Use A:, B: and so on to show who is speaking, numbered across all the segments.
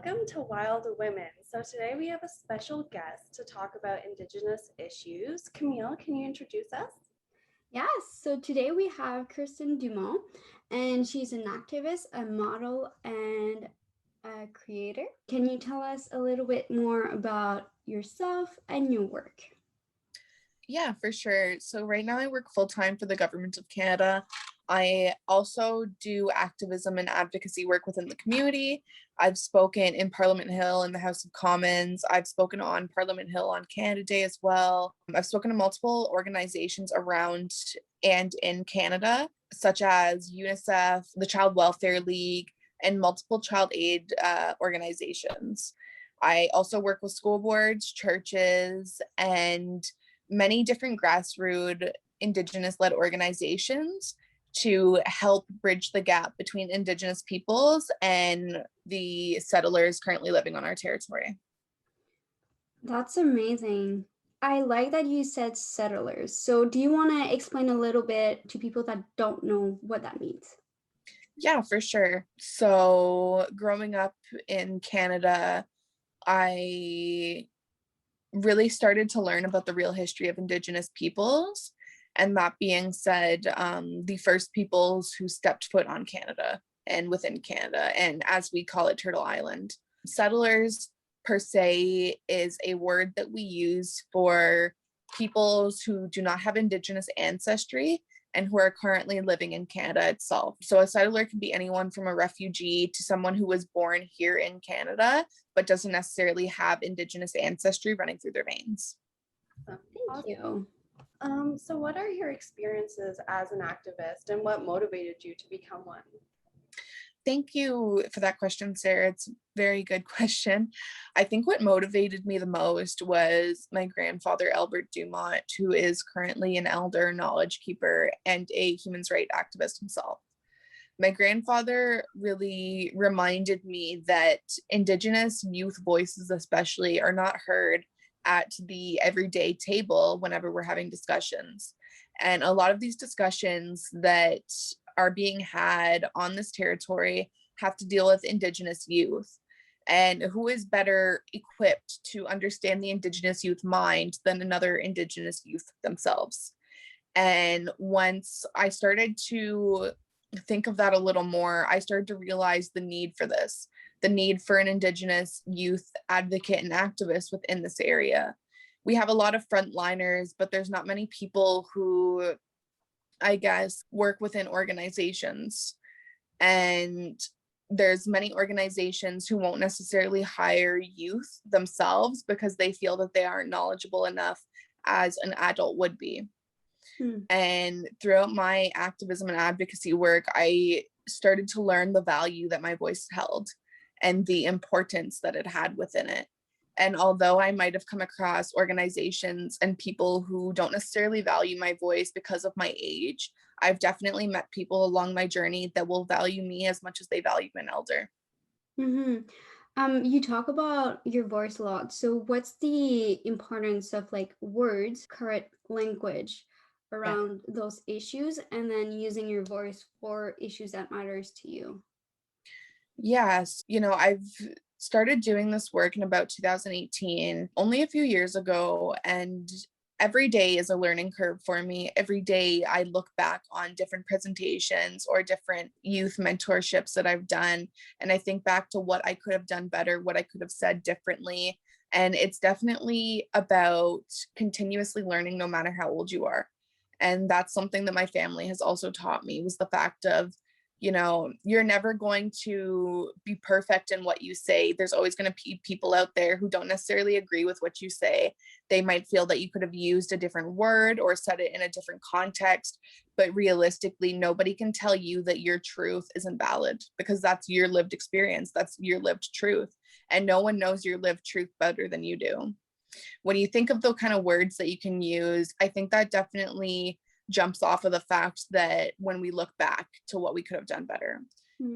A: Welcome to Wild Women. So today we have a special guest to talk about Indigenous issues. Camille, can you introduce us?
B: Yes, so today we have Kyrstin Dumont, and she's an activist, a model, and a creator. Can you tell us a little bit more about yourself and your work?
C: Yeah, for sure. So right now I work full-time for the Government of Canada. I also do activism and advocacy work within the community. I've spoken in Parliament Hill in the House of Commons. I've spoken on Parliament Hill on Canada Day as well. I've spoken to multiple organizations around and in Canada, such as UNICEF, the Child Welfare League, and multiple child aid organizations. I also work with school boards, churches, and many different grassroots Indigenous-led organizations to help bridge the gap between Indigenous peoples and the settlers currently living on our territory.
B: That's amazing. I like that you said settlers. So do you want to explain a little bit to people that don't know what that means?
C: Yeah, for sure. So growing up in Canada, I really started to learn about the real history of Indigenous peoples. And that being said, the first peoples who stepped foot on Canada and within Canada, and as we call it, Turtle Island. Settlers, per se, is a word that we use for peoples who do not have Indigenous ancestry and who are currently living in Canada itself. So a settler can be anyone from a refugee to someone who was born here in Canada, but doesn't necessarily have Indigenous ancestry running through their veins.
B: Thank you.
A: So what are your experiences as an activist and what motivated you to become one?
C: Thank you for that question, Sarah. It's a very good question. I think what motivated me the most was my grandfather, Albert Dumont, who is currently an elder, knowledge keeper, and a human rights activist himself. My grandfather really reminded me that Indigenous youth voices especially are not heard at the everyday table whenever we're having discussions. And a lot of these discussions that are being had on this territory have to deal with Indigenous youth. And who is better equipped to understand the Indigenous youth mind than another Indigenous youth themselves? And once I started to think of that a little more, I started to realize the need for this, the need for an Indigenous youth advocate and activist within this area. We have a lot of frontliners, but there's not many people who, I guess, work within organizations. And there's many organizations who won't necessarily hire youth themselves because they feel that they aren't knowledgeable enough as an adult would be. And throughout my activism and advocacy work, I started to learn the value that my voice held and the importance that it had within it. And although I might have come across organizations and people who don't necessarily value my voice because of my age, I've definitely met people along my journey that will value me as much as they value an elder.
B: You talk about your voice a lot. So what's the importance of like words, correct language around those issues, and then using your voice for issues that matters to you?
C: Yes, I've started doing this work in about 2018, only a few years ago, and every day is a learning curve for me. Every day I look back on different presentations or different youth mentorships that I've done, and I think back to what I could have done better, what I could have said differently. And it's definitely about continuously learning no matter how old you are. And that's something that my family has also taught me, was the fact of, you're never going to be perfect in what you say. There's always going to be people out there who don't necessarily agree with what you say. They might feel that you could have used a different word or said it in a different context, but realistically, nobody can tell you that your truth isn't valid because that's your lived experience. That's your lived truth. And no one knows your lived truth better than you do. When you think of the kind of words that you can use, I think that definitely jumps off of the fact that when we look back to what we could have done better.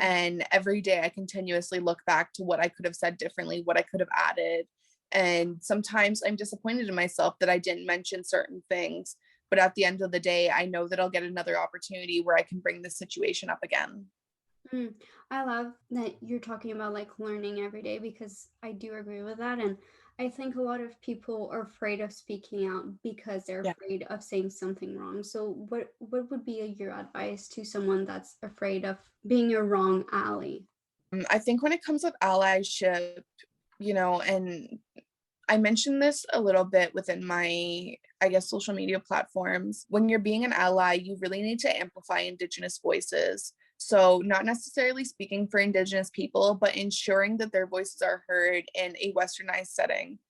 C: And every day I continuously look back to what I could have said differently, what I could have added. And sometimes I'm disappointed in myself that I didn't mention certain things. But at the end of the day, I know that I'll get another opportunity where I can bring this situation up again.
B: Mm, I love that you're talking about like learning every day, because I do agree with that. And I think a lot of people are afraid of speaking out because they're
C: Yeah.
B: afraid of saying something wrong. So what would be your advice to someone that's afraid of being a wrong ally?
C: I think when it comes with allyship, and I mentioned this a little bit within my, I guess, social media platforms. When you're being an ally, you really need to amplify Indigenous voices. So, not necessarily speaking for Indigenous people, but ensuring that their voices are heard in a westernized setting.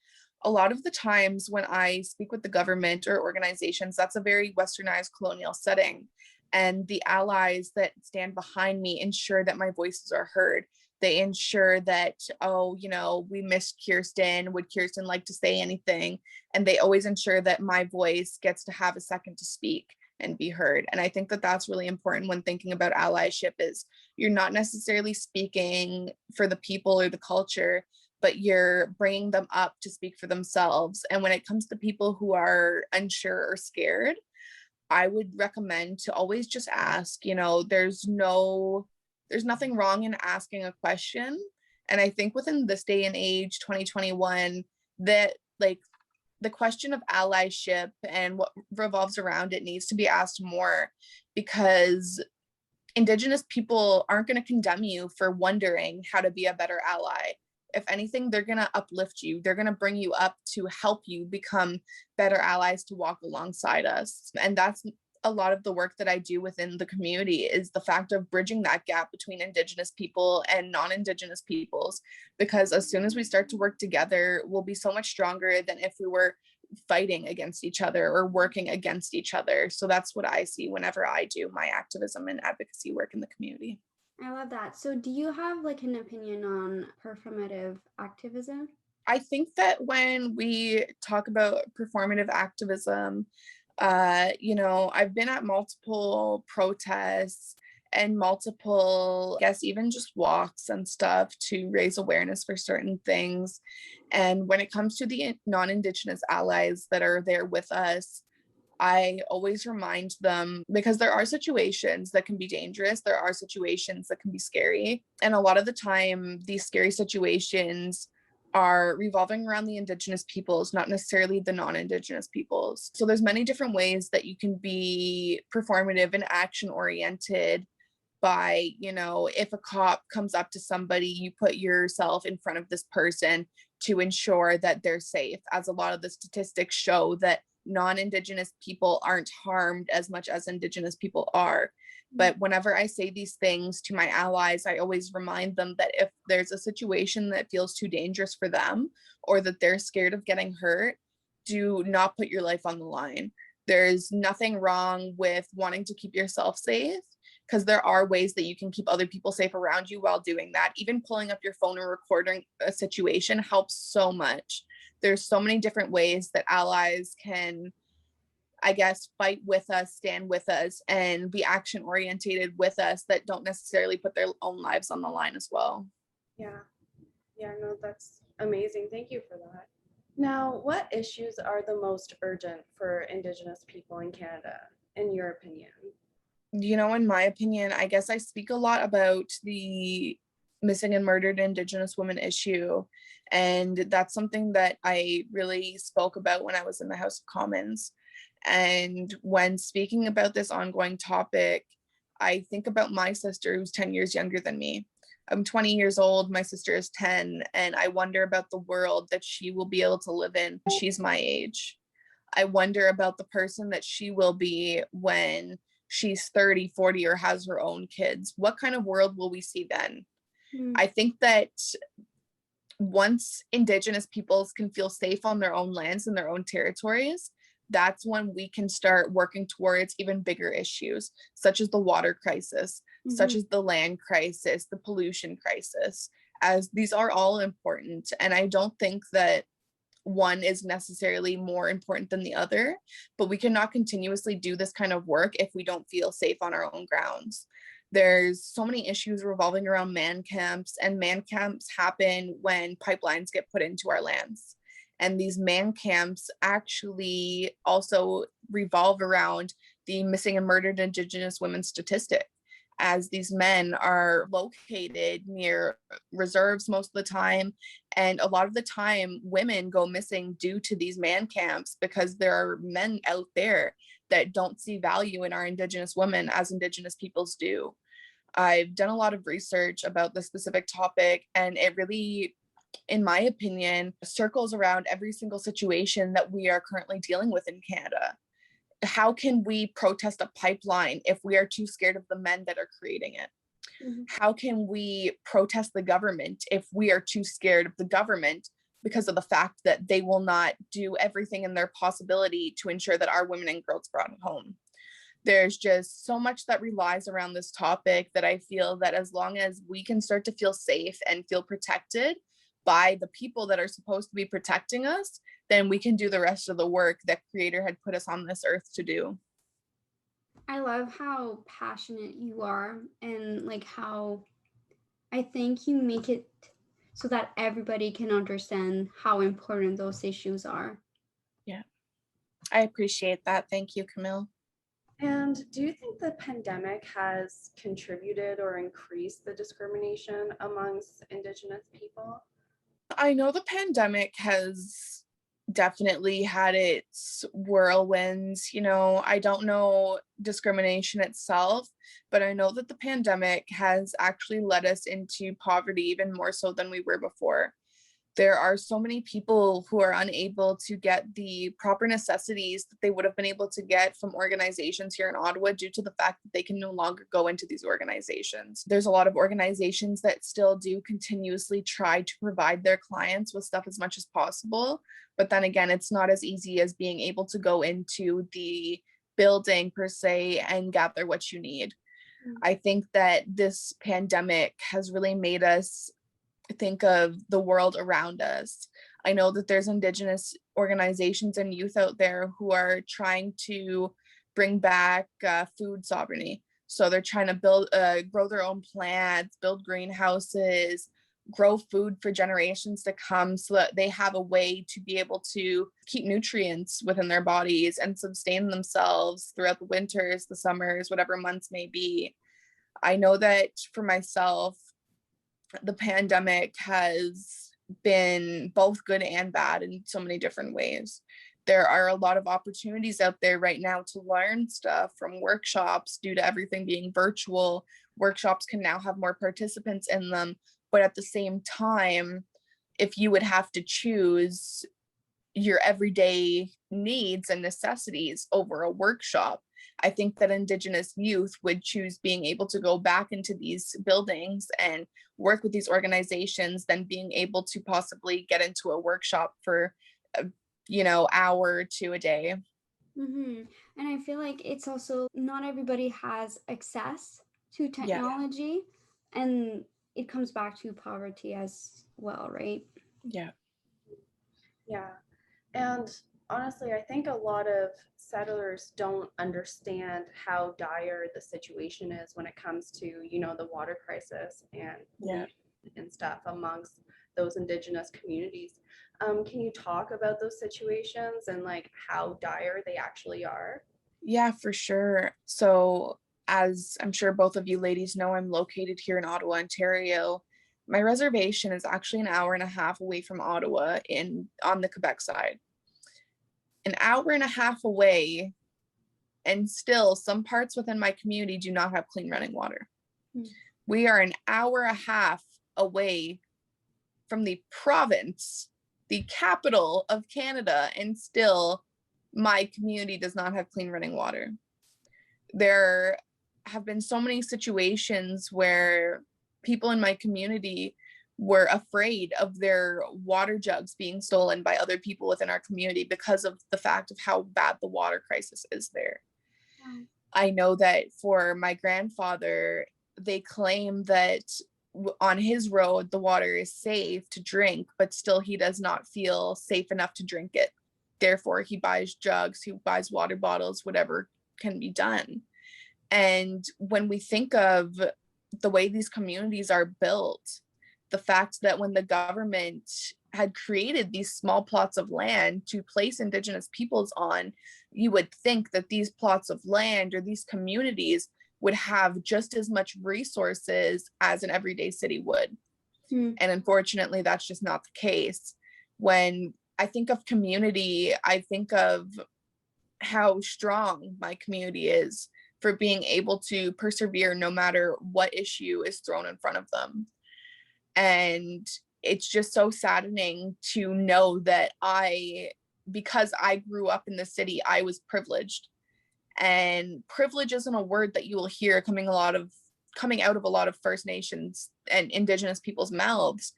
C: A lot of the times when I speak with the government or organizations, that's a very westernized colonial setting. And the allies that stand behind me ensure that my voices are heard. They ensure that, oh, we missed Kyrstin. Would Kyrstin like to say anything? And they always ensure that my voice gets to have a second to speak and be heard. And I think that that's really important when thinking about allyship, is you're not necessarily speaking for the people or the culture, but you're bringing them up to speak for themselves. And when it comes to people who are unsure or scared, I would recommend to always just ask. There's nothing wrong in asking a question. And I think within this day and age, 2021, that like the question of allyship and what revolves around it needs to be asked more, because Indigenous people aren't going to condemn you for wondering how to be a better ally. If anything, they're going to uplift you. They're going to bring you up to help you become better allies to walk alongside us. And that's a lot of the work that I do within the community, is the fact of bridging that gap between Indigenous people and non-Indigenous peoples. Because as soon as we start to work together, we'll be so much stronger than if we were fighting against each other or working against each other. So that's what I see whenever I do my activism and advocacy work in the community.
B: I love that. So do you have like an opinion on performative activism?
C: I think that when we talk about performative activism, I've been at multiple protests and multiple, I guess, even just walks and stuff to raise awareness for certain things. And when it comes to the non-Indigenous allies that are there with us, I always remind them, because there are situations that can be dangerous. There are situations that can be scary. And a lot of the time, these scary situations are revolving around the Indigenous peoples, not necessarily the non-Indigenous peoples. So there's many different ways that you can be performative and action oriented by, if a cop comes up to somebody, you put yourself in front of this person to ensure that they're safe, as a lot of the statistics show that non-Indigenous people aren't harmed as much as Indigenous people are. But whenever I say these things to my allies, I always remind them that if there's a situation that feels too dangerous for them, or that they're scared of getting hurt, do not put your life on the line. There's nothing wrong with wanting to keep yourself safe, because there are ways that you can keep other people safe around you while doing that. Even pulling up your phone and recording a situation helps so much. There's so many different ways that allies can, I guess, fight with us, stand with us, and be action orientated with us, that don't necessarily put their own lives on the line as well.
A: Yeah. Yeah, no, that's amazing. Thank you for that. Now, what issues are the most urgent for Indigenous people in Canada, in your opinion?
C: In my opinion, I guess I speak a lot about the missing and murdered Indigenous women issue. And that's something that I really spoke about when I was in the House of Commons. And when speaking about this ongoing topic, I think about my sister, who's 10 years younger than me. I'm 20 years old, my sister is 10, and I wonder about the world that she will be able to live in when she's my age. I wonder about the person that she will be when she's 30, 40, or has her own kids. What kind of world will we see then? I think that once Indigenous peoples can feel safe on their own lands and their own territories, that's when we can start working towards even bigger issues, such as the water crisis, such as the land crisis, the pollution crisis, as these are all important. And I don't think that one is necessarily more important than the other, but we cannot continuously do this kind of work if we don't feel safe on our own grounds. There's so many issues revolving around man camps, and man camps happen when pipelines get put into our lands. And these man camps actually also revolve around the missing and murdered Indigenous women statistic. as these men are located near reserves most of the time. And a lot of the time, women go missing due to these man camps because there are men out there that don't see value in our Indigenous women as Indigenous peoples do. I've done a lot of research about this specific topic, and it really, in my opinion, circles around every single situation that we are currently dealing with in Canada. How can we protest a pipeline if we are too scared of the men that are creating it?
B: Mm-hmm.
C: How can we protest the government if we are too scared of the government because of the fact that they will not do everything in their possibility to ensure that our women and girls brought home? There's just so much that relies around this topic that I feel that as long as we can start to feel safe and feel protected by the people that are supposed to be protecting us, then we can do the rest of the work that Creator had put us on this earth to do.
B: I love how passionate you are, and like how I think you make it so that everybody can understand how important those issues are.
C: Yeah, I appreciate that. Thank you, Camille.
A: And do you think the pandemic has contributed or increased the discrimination amongst Indigenous people?
C: I know the pandemic has definitely had its whirlwinds. I don't know discrimination itself, but I know that the pandemic has actually led us into poverty even more so than we were before. There are so many people who are unable to get the proper necessities that they would have been able to get from organizations here in Ottawa due to the fact that they can no longer go into these organizations. There's a lot of organizations that still do continuously try to provide their clients with stuff as much as possible. But then again, it's not as easy as being able to go into the building per se and gather what you need. I think that this pandemic has really made us think of the world around us. I know that there's Indigenous organizations and youth out there who are trying to bring back food sovereignty. So they're trying to grow their own plants, build greenhouses, grow food for generations to come so that they have a way to be able to keep nutrients within their bodies and sustain themselves throughout the winters, the summers, whatever months may be. I know that for myself, the pandemic has been both good and bad in so many different ways. There are a lot of opportunities out there right now to learn stuff from workshops due to everything being virtual. Workshops can now have more participants in them, but at the same time, if you would have to choose your everyday needs and necessities over a workshop, I think that Indigenous youth would choose being able to go back into these buildings and work with these organizations than being able to possibly get into a workshop for, hour or two a day.
B: Mm-hmm. And I feel like it's also not everybody has access to technology, and it comes back to poverty as well, right?
C: Yeah.
A: Yeah. And honestly, I think a lot of settlers don't understand how dire the situation is when it comes to, the water crisis and stuff amongst those Indigenous communities. Can you talk about those situations and like how dire they actually are?
C: Yeah, for sure. So, as I'm sure both of you ladies know, I'm located here in Ottawa, Ontario. My reservation is actually an hour and a half away from Ottawa on the Quebec side. An hour and a half away, and still some parts within my community do not have clean running water. We are an hour and a half away from the province, the capital of Canada, and still my community does not have clean running water. There have been so many situations where people in my community were afraid of their water jugs being stolen by other people within our community because of the fact of how bad the water crisis is there.
B: Wow.
C: I know that for my grandfather, they claim that on his road, the water is safe to drink, but still he does not feel safe enough to drink it. Therefore, he buys jugs, he buys water bottles, whatever can be done. And when we think of the way these communities are built, the fact that when the government had created these small plots of land to place Indigenous peoples on, you would think that these plots of land or these communities would have just as much resources as an everyday city would. And unfortunately, that's just not the case. When I think of community, I think of how strong my community is for being able to persevere no matter what issue is thrown in front of them. And it's just so saddening to know that because I grew up in the city, I was privileged. And privilege isn't a word that you will hear coming out of a lot of First Nations and Indigenous people's mouths.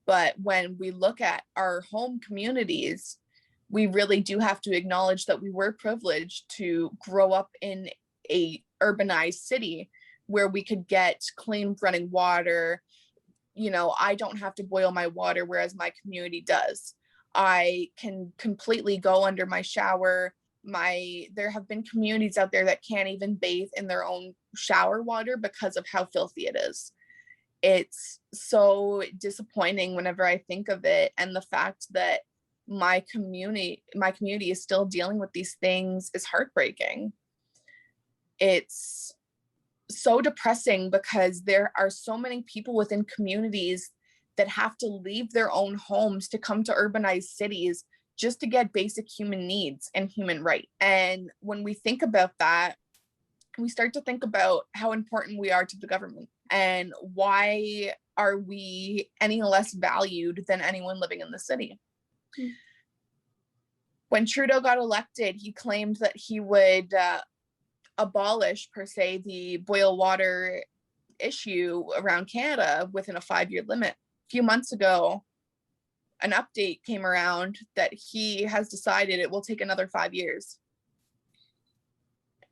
C: But when we look at our home communities, we really do have to acknowledge that we were privileged to grow up in a urbanized city where we could get clean running water. I don't have to boil my water, whereas my community does. I can completely go under my shower. There have been communities out there that can't even bathe in their own shower water because of how filthy it is. It's so disappointing whenever I think of it, and the fact that my community is still dealing with these things is heartbreaking. It's so depressing because there are so many people within communities that have to leave their own homes to come to urbanized cities just to get basic human needs and human rights. And when we think about that, we start to think about how important we are to the government, and why are we any less valued than anyone living in the city. When Trudeau got elected, he claimed that he would abolish, per se, the boil water issue around Canada within a 5-year limit. A few months ago, an update came around that he has decided it will take another 5 years.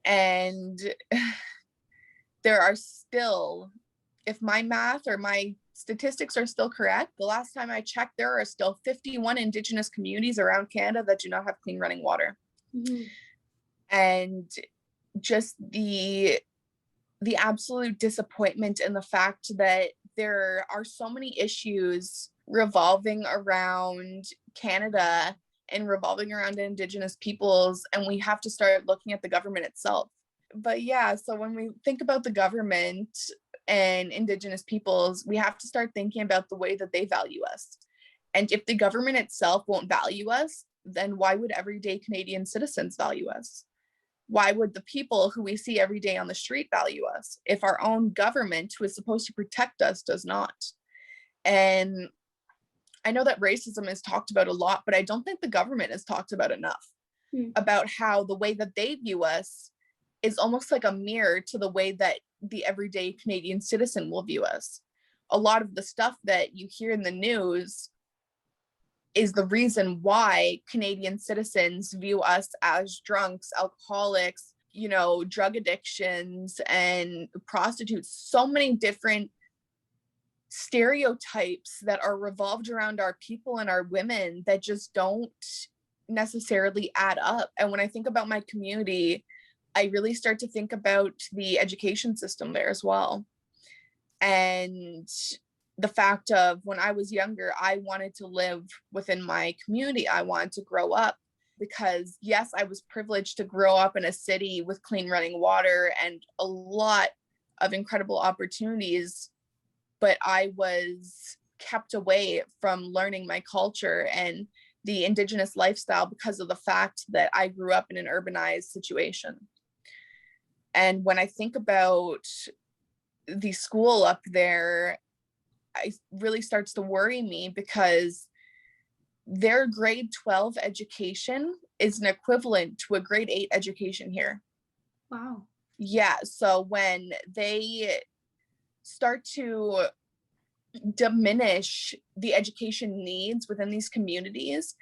C: And there are still, if my math or my statistics are still correct, the last time I checked, there are still 51 Indigenous communities around Canada that do not have clean running water. And just the absolute disappointment in the fact that there are so many issues revolving around Canada and revolving around Indigenous peoples, and we have to start looking at the government itself. But yeah, so when we think about the government and Indigenous peoples, we have to start thinking about the way that they value us. And if the government itself won't value us, then why would everyday Canadian citizens value us? Why would the people who we see every day on the street value us if our own government, who is supposed to protect us, does not? And I know that racism is talked about a lot, but I don't think the government is talked about enough about how the way that they view us is almost like a mirror to the way that the everyday Canadian citizen will view us. A lot of the stuff that you hear in the news is the reason why Canadian citizens view us as drunks, alcoholics, drug addictions, and prostitutes. So many different stereotypes that are revolved around our people and our women that just don't necessarily add up. And when I think about my community, I really start to think about the education system there as well. And the fact of, when I was younger, I wanted to live within my community. I wanted to grow up because, yes, I was privileged to grow up in a city with clean running water and a lot of incredible opportunities, but I was kept away from learning my culture and the Indigenous lifestyle because of the fact that I grew up in an urbanized situation. And when I think about the school up there, it really starts to worry me because their grade 12 education is an equivalent to a grade 8 education here.
B: Wow.
C: Yeah, so when they start to diminish the education needs within these communities,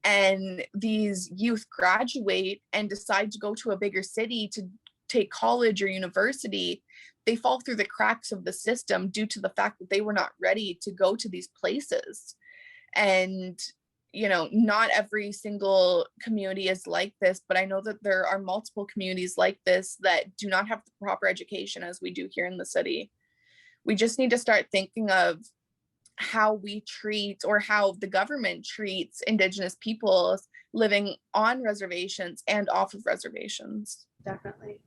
C: and these youth graduate and decide to go to a bigger city to take college or university, they fall through the cracks of the system due to the fact that they were not ready to go to these places. And not every single community is like this, but I know that there are multiple communities like this that do not have the proper education as we do here in the city. We just need to start thinking of how we treat, or how the government treats, Indigenous peoples living on reservations and off of reservations.
A: Definitely.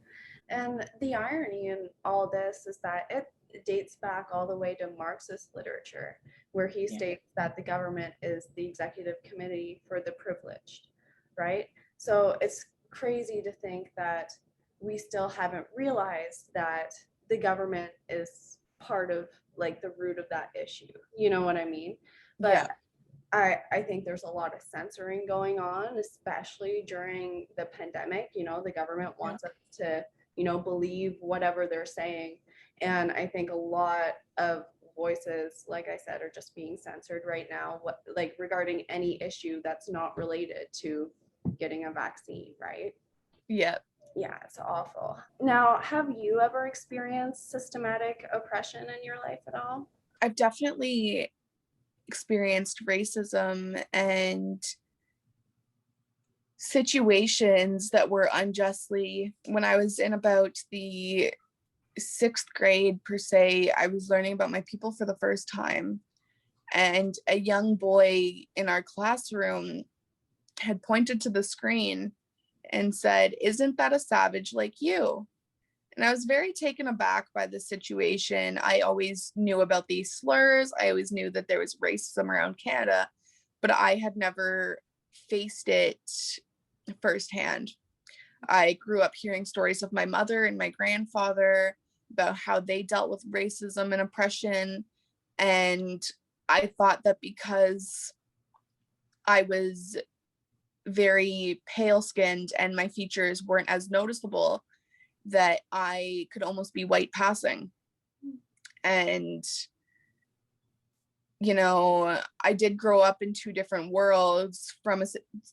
A: And the irony in all this is that it dates back all the way to Marxist literature, where he states that the government is the executive committee for the privileged, right? So it's crazy to think that we still haven't realized that the government is part of like the root of that issue. You know what I mean?
C: Yeah.
A: But I think there's a lot of censoring going on, especially during the pandemic. You know, the government wants us to, you know, believe whatever they're saying. And I think a lot of voices, like I said, are just being censored right now, what like regarding any issue that's not related to getting a vaccine, right?
C: Yeah.
A: Yeah, it's awful. Now, have you ever experienced systematic oppression in your life at all?
C: I've definitely experienced racism and situations that were unjustly. When I was in about the 6th grade, per se, I was learning about my people for the first time. And a young boy in our classroom had pointed to the screen and said, "Isn't that a savage like you?" And I was very taken aback by the situation. I always knew about these slurs. I always knew that there was racism around Canada, but I had never faced it firsthand. I grew up hearing stories of my mother and my grandfather about how they dealt with racism and oppression. And I thought that because I was very pale skinned and my features weren't as noticeable, that I could almost be white passing. And, you know, I did grow up in 2 different worlds, from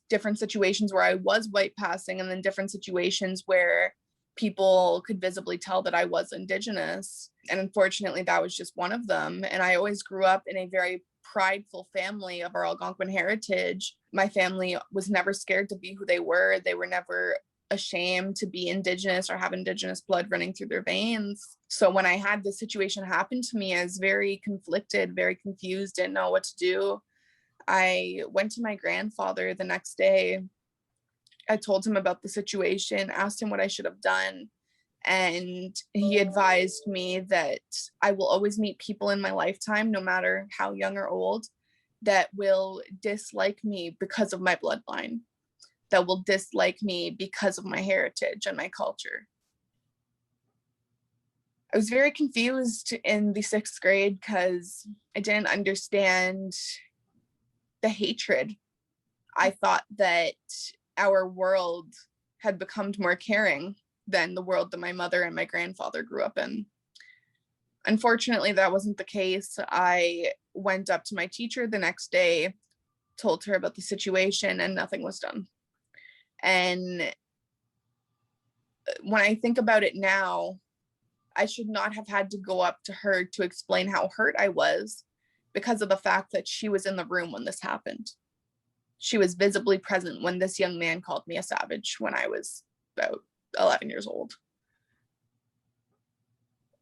C: different situations where I was white passing, and then different situations where people could visibly tell that I was Indigenous. And unfortunately, that was just one of them. And I always grew up in a very prideful family of our Algonquin heritage. My family was never scared to be who they were. They were never ashamed to be Indigenous or have Indigenous blood running through their veins. So when I had this situation happen to me, I was very conflicted, very confused, didn't know what to do. I went to my grandfather the next day. I told him about the situation, asked him what I should have done. And he advised me that I will always meet people in my lifetime, no matter how young or old, that will dislike me because of my bloodline, that will dislike me because of my heritage and my culture. I was very confused in the 6th grade because I didn't understand the hatred. I thought that our world had become more caring than the world that my mother and my grandfather grew up in. Unfortunately, that wasn't the case. I went up to my teacher the next day, told her about the situation, and nothing was done. And when I think about it now, I should not have had to go up to her to explain how hurt I was, because of the fact that she was in the room when this happened. She was visibly present when this young man called me a savage when I was about 11 years old.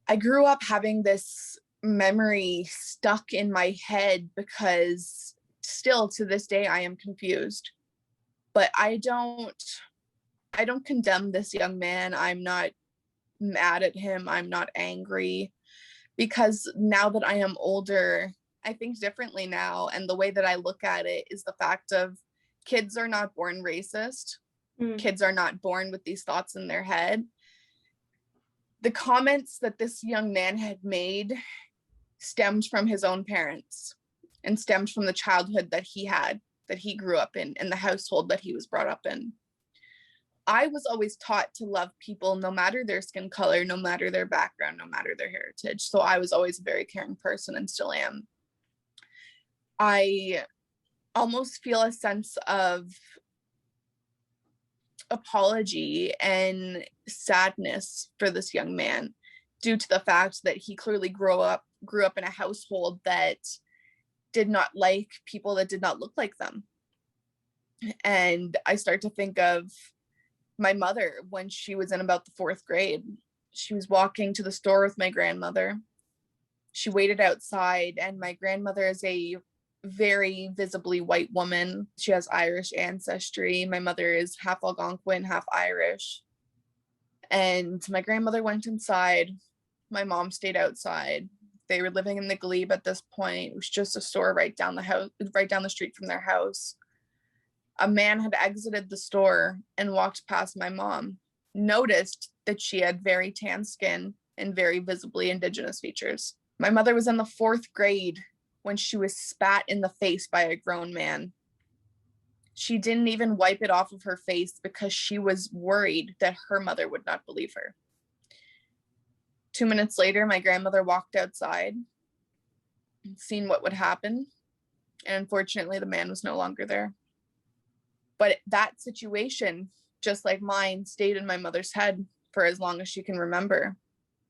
C: I grew up having this memory stuck in my head because still to this day I am confused. But I don't condemn this young man. I'm not mad at him. I'm not angry, because now that I am older, I think differently now. And the way that I look at it is the fact of kids are not born racist. Kids are not born with these thoughts in their head. The comments that this young man had made stemmed from his own parents and stemmed from the childhood that he had, that he grew up in, and the household that he was brought up in. I was always taught to love people no matter their skin color, no matter their background, no matter their heritage. So I was always a very caring person and still am. I almost feel a sense of apology and sadness for this young man, due to the fact that he clearly grew up in a household that did not like people that did not look like them. And I start to think of my mother when she was in about the 4th grade. She was walking to the store with my grandmother. She waited outside, and my grandmother is a very visibly white woman. She has Irish ancestry. My mother is half Algonquin, half Irish. And my grandmother went inside. My mom stayed outside. They were living in the glebe at this point. It was just a store right down the street from their house. A man had exited the store and walked past my mom, noticed that she had very tan skin and very visibly Indigenous features. My mother was in the 4th grade when she was spat in the face by a grown man. She didn't even wipe it off of her face because she was worried that her mother would not believe her. 2 minutes later, my grandmother walked outside, seen what would happen, and unfortunately, the man was no longer there. But that situation, just like mine, stayed in my mother's head for as long as she can remember.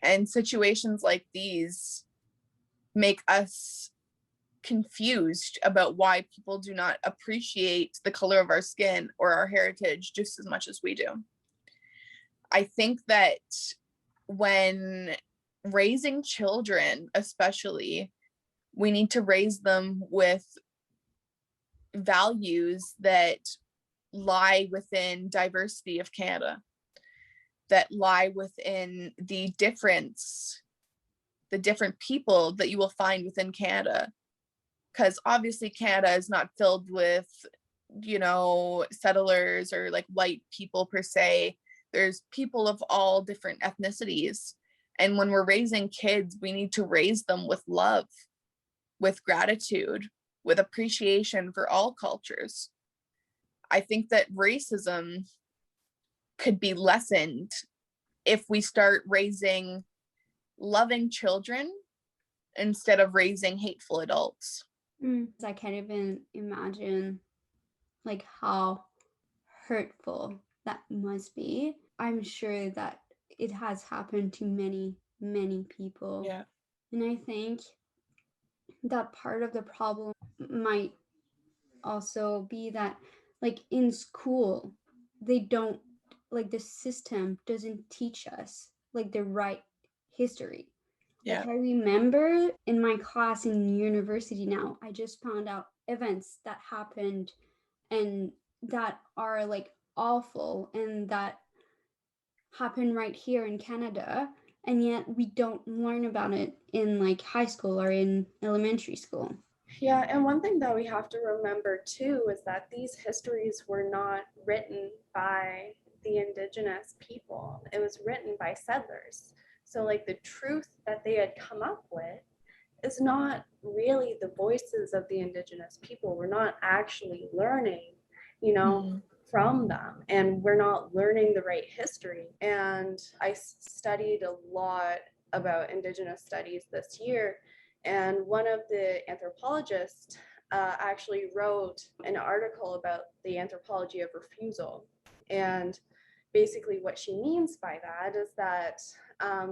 C: And situations like these make us confused about why people do not appreciate the color of our skin or our heritage just as much as we do. I think that when raising children, especially, we need to raise them with values that lie within diversity of Canada, that lie within the different people that you will find within Canada. Because obviously Canada is not filled with, settlers or like white people per se. There's people of all different ethnicities. And when we're raising kids, we need to raise them with love, with gratitude, with appreciation for all cultures. I think that racism could be lessened if we start raising loving children instead of raising hateful adults.
B: I can't even imagine like how hurtful that must be. I'm sure that it has happened to many, many people.
C: Yeah.
B: And I think that part of the problem might also be that like in school, they don't, like the system doesn't teach us like the right history.
C: Yeah.
B: Like I remember in my class in university now, I just found out events that happened and that are like awful and that happen right here in Canada, and yet we don't learn about it in like high school or in elementary school.
A: Yeah, and one thing that we have to remember too is that these histories were not written by the Indigenous people. It was written by settlers. So like the truth that they had come up with is not really the voices of the Indigenous people. We're not actually learning, from them, and we're not learning the right history. And I studied a lot about Indigenous studies this year, and one of the anthropologists actually wrote an article about the anthropology of refusal. And basically what she means by that is that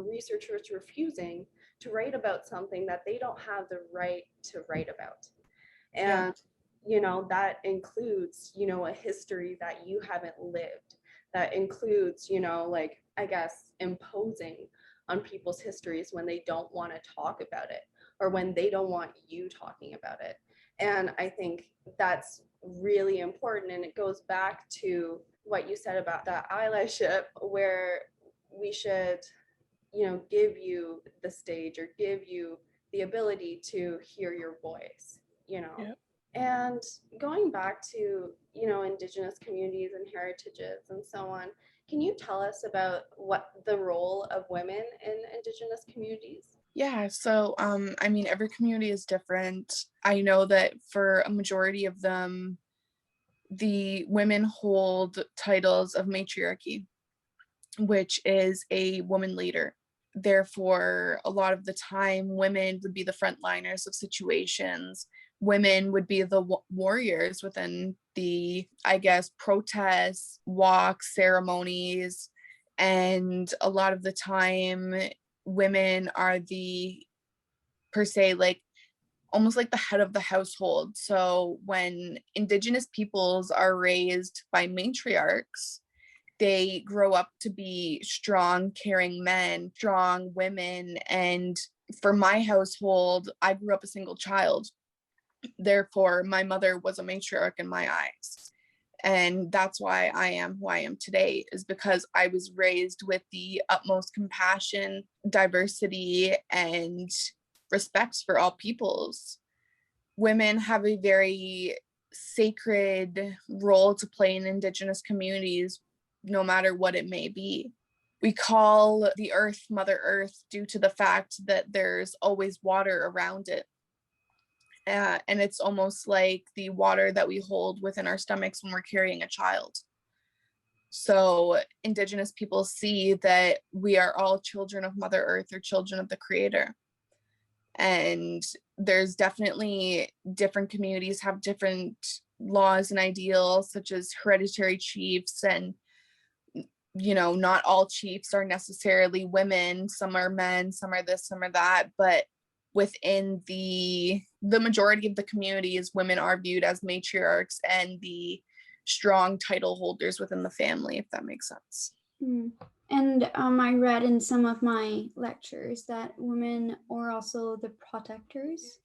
A: researchers refusing to write about something that they don't have the right to write about. And that includes a history that you haven't lived, that includes like I guess imposing on people's histories when they don't want to talk about it or when they don't want you talking about it. And I think that's really important, and it goes back to what you said about that allyship, where we should give you the stage or give you the ability to hear your voice.
C: Yeah.
A: And going back to Indigenous communities and heritages and so on, can you tell us about what the role of women in Indigenous communities?
C: Yeah, so every community is different. I know that for a majority of them, the women hold titles of matriarchy, which is a woman leader. Therefore, a lot of the time, women would be the frontliners of situations. Women would be the warriors within the, I guess, protests, walks, ceremonies. And a lot of the time, women are the, per se, like almost like the head of the household. So when Indigenous peoples are raised by matriarchs, they grow up to be strong, caring men, strong women. And for my household, I grew up a single child. Therefore, my mother was a matriarch in my eyes. And that's why I am who I am today, is because I was raised with the utmost compassion, diversity, and respect for all peoples. Women have a very sacred role to play in Indigenous communities, no matter what it may be. We call the earth Mother Earth due to the fact that there's always water around it. And it's almost like the water that we hold within our stomachs when we're carrying a child. So Indigenous people see that we are all children of Mother Earth, or children of the Creator. And there's definitely different communities have different laws and ideals, such as hereditary chiefs, and not all chiefs are necessarily women. Some are men, some are this, some are that, but within the majority of the communities, women are viewed as matriarchs and the strong title holders within the family, if that makes sense.
B: And I read in some of my lectures that women are also the protectors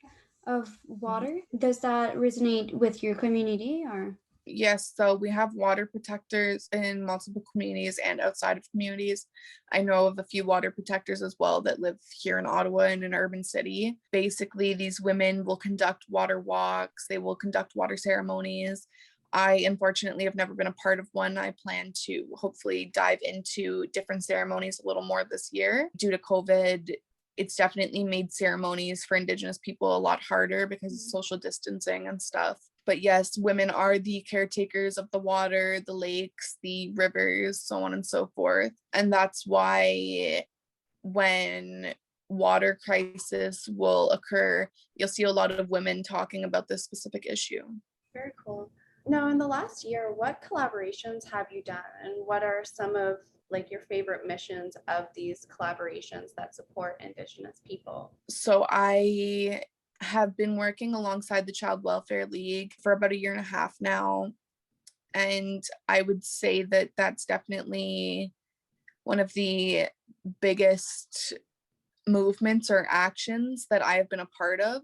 B: of water. Does that resonate with your community, or?
C: Yes, so we have water protectors in multiple communities and outside of communities. I know of a few water protectors as well that live here in Ottawa, in an urban city. Basically, these women will conduct water walks, they will conduct water ceremonies. I unfortunately have never been a part of one. I plan to hopefully dive into different ceremonies a little more this year. Due to COVID, it's definitely made ceremonies for Indigenous people a lot harder because of social distancing and stuff. But yes, women are the caretakers of the water, the lakes, the rivers, so on and so forth. And that's why when water crisis will occur, you'll see a lot of women talking about this specific issue.
A: Very cool. Now, in the last year, what collaborations have you done, and what are some of your favorite missions of these collaborations that support Indigenous people?
C: So I have been working alongside the Child Welfare League for about 1.5 years now. And I would say that that's definitely one of the biggest movements or actions that I have been a part of.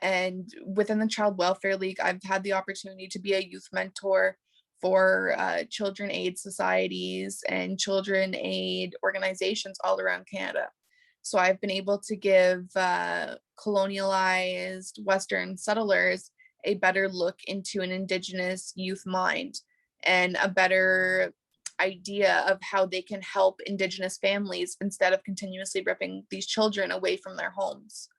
C: And within the Child Welfare League, I've had the opportunity to be a youth mentor for children aid societies and children aid organizations all around Canada. So I've been able to give colonialized Western settlers a better look into an Indigenous youth mind and a better idea of how they can help Indigenous families instead of continuously ripping these children away from their homes.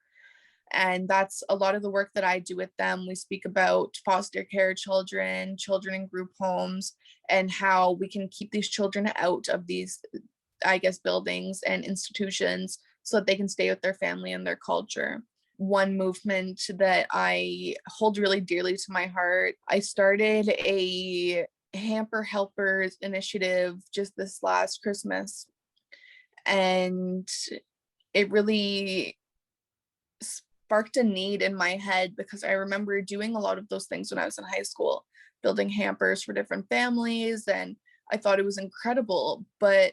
C: And that's a lot of the work that I do with them. We speak about foster care children, children in group homes, and how we can keep these children out of these, buildings and institutions so that they can stay with their family and their culture. One movement that I hold really dearly to my heart, I started a Hamper Helpers initiative just this last Christmas. And it really sparked a need in my head because I remember doing a lot of those things when I was in high school, building hampers for different families, and I thought it was incredible. But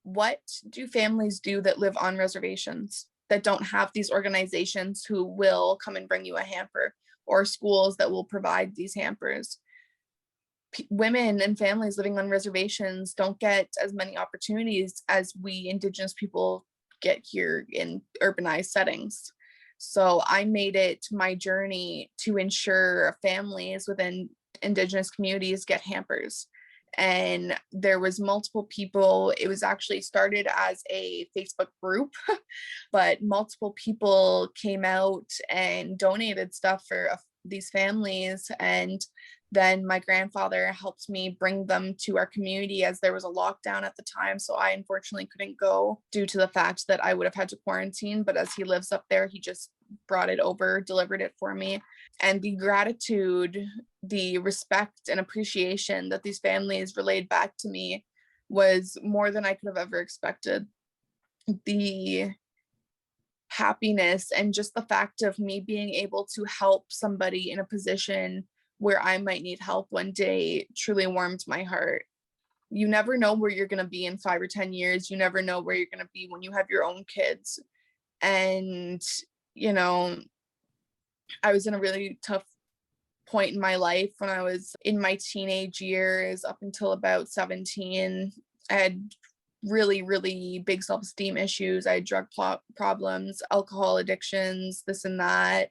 C: what do families do that live on reservations, that don't have these organizations who will come and bring you a hamper, or schools that will provide these hampers? Women and families living on reservations don't get as many opportunities as we Indigenous people get here in urbanized settings. So I made it my journey to ensure families within Indigenous communities get hampers. And there was multiple people. It was actually started as a Facebook group, but multiple people came out and donated stuff for these families. And then my grandfather helped me bring them to our community as there was a lockdown at the time. So I unfortunately couldn't go due to the fact that I would have had to quarantine. But as he lives up there, he just brought it over, delivered it for me. And the gratitude, the respect and appreciation that these families relayed back to me was more than I could have ever expected. The happiness and just the fact of me being able to help somebody in a position where I might need help one day truly warmed my heart. You never know where you're going to be in 5 or 10 years. You never know where you're going to be when you have your own kids. And, I was in a really tough point in my life when I was in my teenage years up until about 17. I had really, really big self-esteem issues. I had drug problems, alcohol addictions, this and that.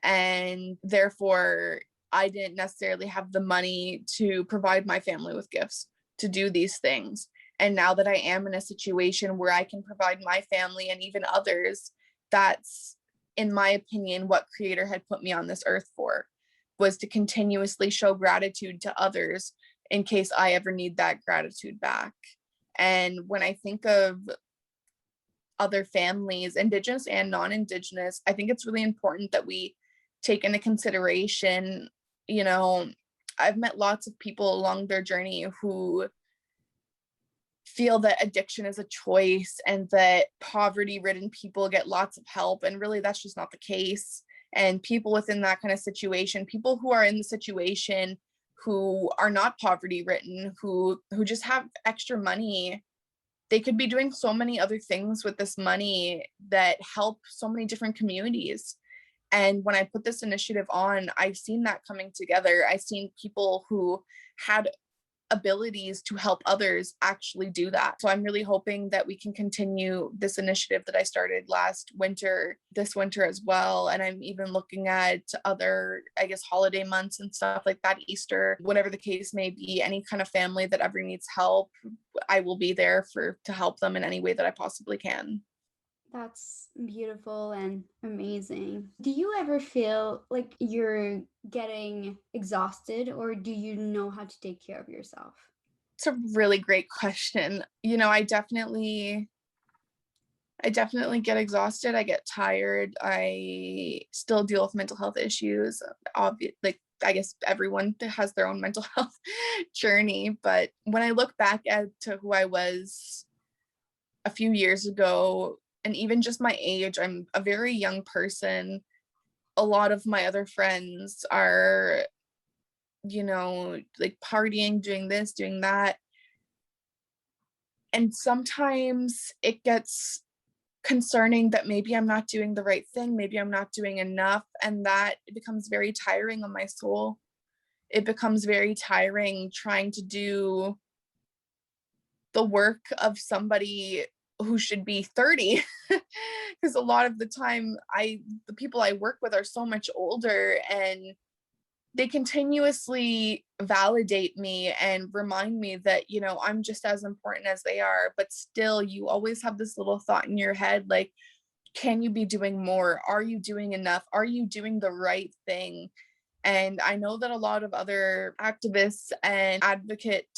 C: And therefore, I didn't necessarily have the money to provide my family with gifts to do these things. And now that I am in a situation where I can provide my family and even others, that's, in my opinion, what Creator had put me on this earth for, was to continuously show gratitude to others in case I ever need that gratitude back. And when I think of other families, Indigenous and non-Indigenous, I think it's really important that we take into consideration, you know, I've met lots of people along their journey who feel that addiction is a choice and that poverty-ridden people get lots of help. And really, that's just not the case. And people within that kind of situation, people who are in the situation who are not poverty-ridden, who just have extra money, they could be doing so many other things with this money that help so many different communities. And when I put this initiative on, I've seen that coming together. I've seen people who had abilities to help others actually do that. So I'm really hoping that we can continue this initiative that I started last winter, this winter as well. And I'm even looking at other, I guess, holiday months and stuff like that, Easter, whatever the case may be, any kind of family that ever needs help, I will be there to help them in any way that I possibly can.
B: That's beautiful and amazing. Do you ever feel like you're getting exhausted, or do you know how to take care of yourself?
C: It's a really great question. You know, I definitely get exhausted. I get tired. I still deal with mental health issues. Like, I guess everyone has their own mental health journey. But when I look back to who I was a few years ago, and even just my age, I'm a very young person. A lot of my other friends are, you know, like partying, doing this, doing that. And sometimes it gets concerning that maybe I'm not doing the right thing, maybe I'm not doing enough, and that it becomes very tiring on my soul. It becomes very tiring trying to do the work of somebody who should be 30, because a lot of the time the people I work with are so much older, and they continuously validate me and remind me that, you know, I'm just as important as they are. But still, you always have this little thought in your head, like, can you be doing more? Are you doing enough? Are you doing the right thing? And I know that a lot of other activists and advocate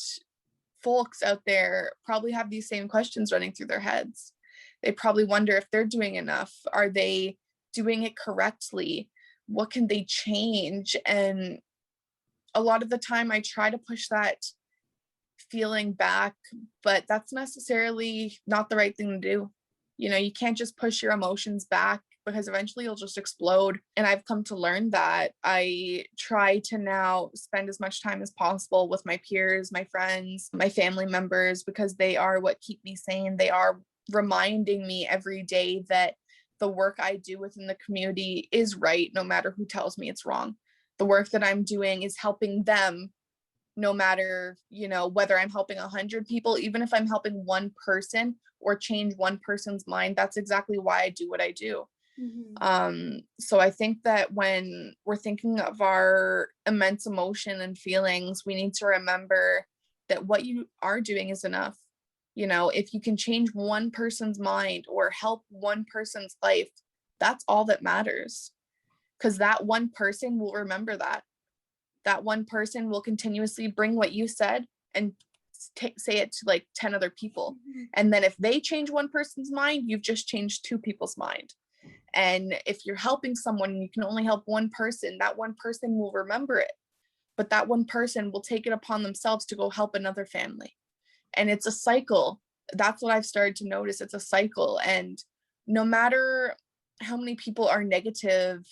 C: folks out there probably have these same questions running through their heads. They probably wonder if they're doing enough. Are they doing it correctly? What can they change? And a lot of the time I try to push that feeling back, but that's necessarily not the right thing to do. You know, you can't just push your emotions back, because eventually you'll just explode. And I've come to learn that. I try to now spend as much time as possible with my peers, my friends, my family members, because they are what keep me sane. They are reminding me every day that the work I do within the community is right, no matter who tells me it's wrong. The work that I'm doing is helping them, no matter, you know, whether I'm helping 100 people, even if I'm helping one person or change one person's mind, that's exactly why I do what I do. So I think that when we're thinking of our immense emotion and feelings, we need to remember that what you are doing is enough. You know, if you can change one person's mind or help one person's life, that's all that matters. Because that one person will remember that. That one person will continuously bring what you said and say it to like 10 other people. And then if they change one person's mind, you've just changed 2 people's mind. And if you're helping someone, you can only help one person, that one person will remember it. But that one person will take it upon themselves to go help another family. And it's a cycle. That's what I've started to notice. It's a cycle. And no matter how many people are negative,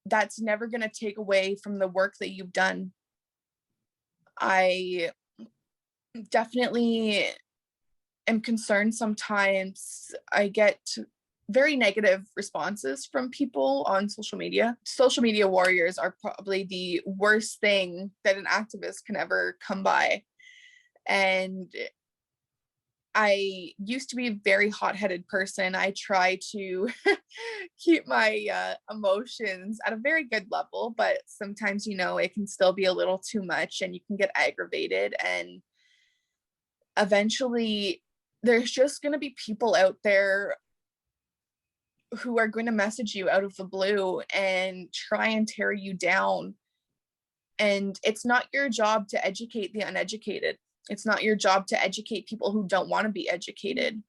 C: that's never going to take away from the work that you've done. I definitely am concerned sometimes. I get very negative responses from people on social media. Social media warriors are probably the worst thing that an activist can ever come by. And I used to be a very hot-headed person. I try to keep my emotions at a very good level, but sometimes, it can still be a little too much and you can get aggravated. And eventually, there's just going to be people out there who are going to message you out of the blue and try and tear you down. And it's not your job to educate the uneducated. It's not your job to educate people who don't want to be educated.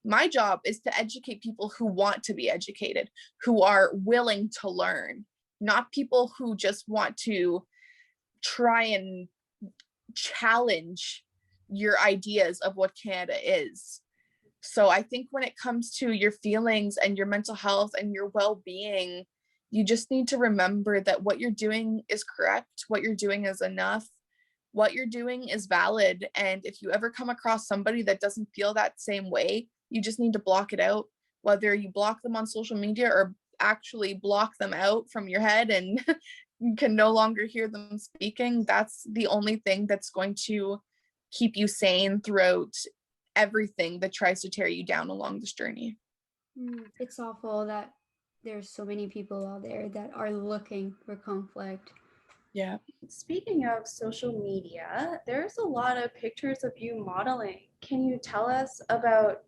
C: My job is to educate people who want to be educated, who are willing to learn, not people who just want to try and challenge your ideas of what Canada is. So I think when it comes to your feelings and your mental health and your well-being, you just need to remember that what you're doing is correct, what you're doing is enough, what you're doing is valid. And if you ever come across somebody that doesn't feel that same way, you just need to block it out, whether you block them on social media or actually block them out from your head and you can no longer hear them speaking. That's the only thing that's going to keep you sane throughout everything that tries to tear you down along this journey.
B: It's awful that there's so many people out there that are looking for conflict.
C: Yeah.
A: Speaking of social media, there's a lot of pictures of you modeling. Can you tell us about,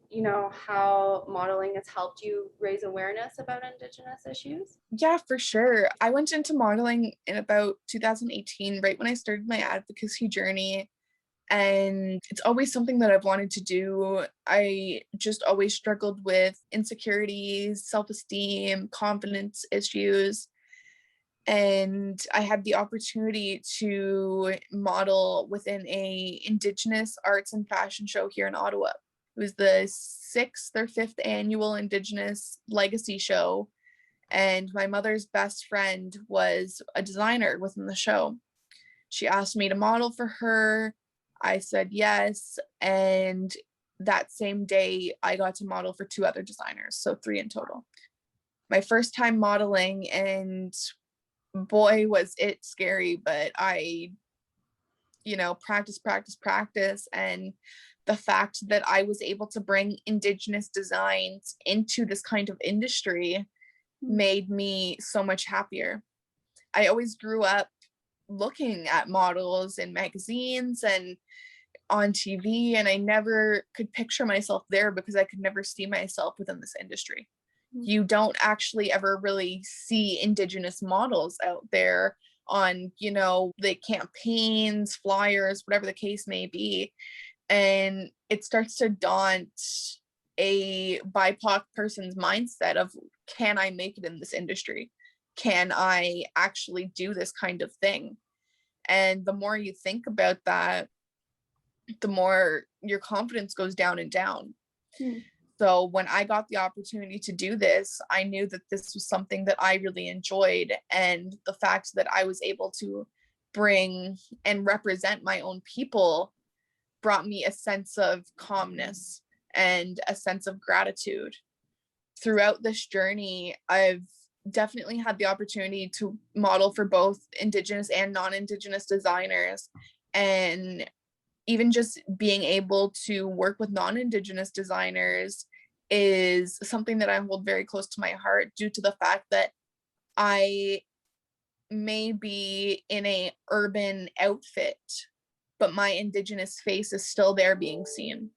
A: how modeling has helped you raise awareness about Indigenous issues?
C: Yeah, for sure. I went into modeling in about 2018, right when I started my advocacy journey. And it's always something that I've wanted to do. I just always struggled with insecurities, self-esteem, confidence issues. And I had the opportunity to model within a Indigenous arts and fashion show here in Ottawa. It was the 6th or 5th annual Indigenous Legacy Show. And my mother's best friend was a designer within the show. She asked me to model for her. I said yes, and that same day I got to model for 2 other designers, so 3 in total. My first time modeling, and boy was it scary, but I practice, and the fact that I was able to bring Indigenous designs into this kind of industry made me so much happier. I always grew up looking at models in magazines and on TV, and I never could picture myself there because I could never see myself within this industry. You don't actually ever really see Indigenous models out there on, the campaigns, flyers, whatever the case may be. And it starts to daunt a BIPOC person's mindset of, can I make it in this industry? Can I actually do this kind of thing? And the more you think about that, the more your confidence goes down and down. So when I got the opportunity to do this, I knew that this was something that I really enjoyed. And the fact that I was able to bring and represent my own people brought me a sense of calmness and a sense of gratitude. Throughout this journey, I've definitely had the opportunity to model for both Indigenous and non-Indigenous designers. And even just being able to work with non-Indigenous designers is something that I hold very close to my heart, due to the fact that I may be in a urban outfit, but my Indigenous face is still there being seen.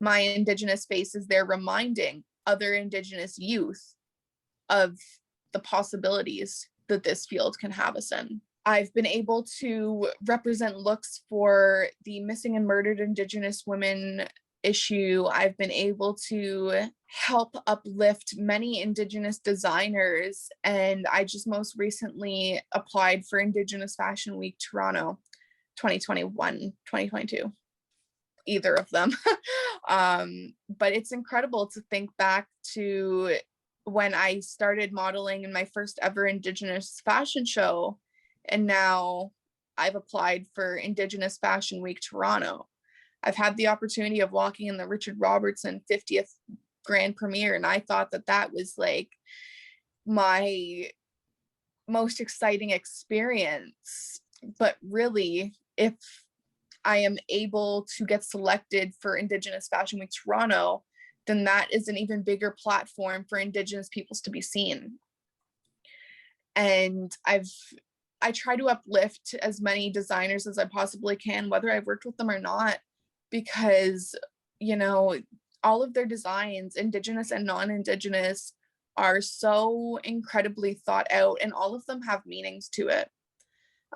C: My Indigenous face is there reminding other Indigenous youth of the possibilities that this field can have us in. I've been able to represent looks for the missing and murdered Indigenous women issue. I've been able to help uplift many Indigenous designers, and I just most recently applied for Indigenous Fashion Week Toronto 2021, 2022. Either of them. But it's incredible to think back to when I started modeling in my first ever Indigenous fashion show, and now I've applied for Indigenous Fashion Week Toronto. I've had the opportunity of walking in the Richard Robertson 50th grand premiere, and I thought that that was like my most exciting experience. But really, if I am able to get selected for Indigenous Fashion Week Toronto, then that is an even bigger platform for Indigenous peoples to be seen. And I try to uplift as many designers as I possibly can, whether I've worked with them or not, because, you know, all of their designs, Indigenous and non-Indigenous, are so incredibly thought out, and all of them have meanings to it.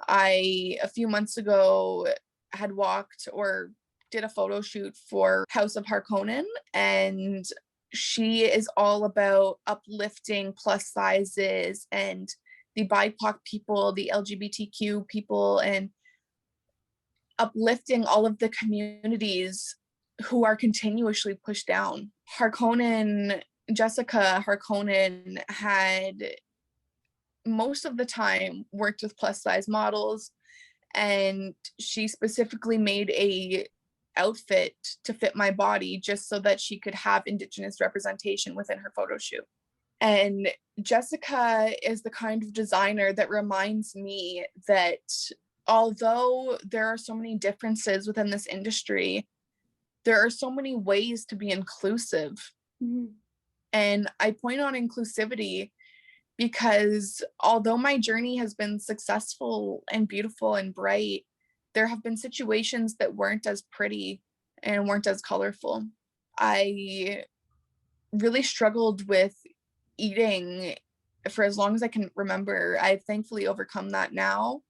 C: A few months ago, had walked or did a photo shoot for House of Harkonnen, and she is all about uplifting plus sizes and the BIPOC people, the LGBTQ people, and uplifting all of the communities who are continuously pushed down. Jessica Harkonnen had most of the time worked with plus size models, and she specifically made a outfit to fit my body just so that she could have Indigenous representation within her photo shoot. And Jessica is the kind of designer that reminds me that although there are so many differences within this industry, there are so many ways to be inclusive.
B: Mm-hmm.
C: And I point on inclusivity because although my journey has been successful and beautiful and bright, there have been situations that weren't as pretty and weren't as colorful. I really struggled with eating for as long as I can remember. I've thankfully overcome that now.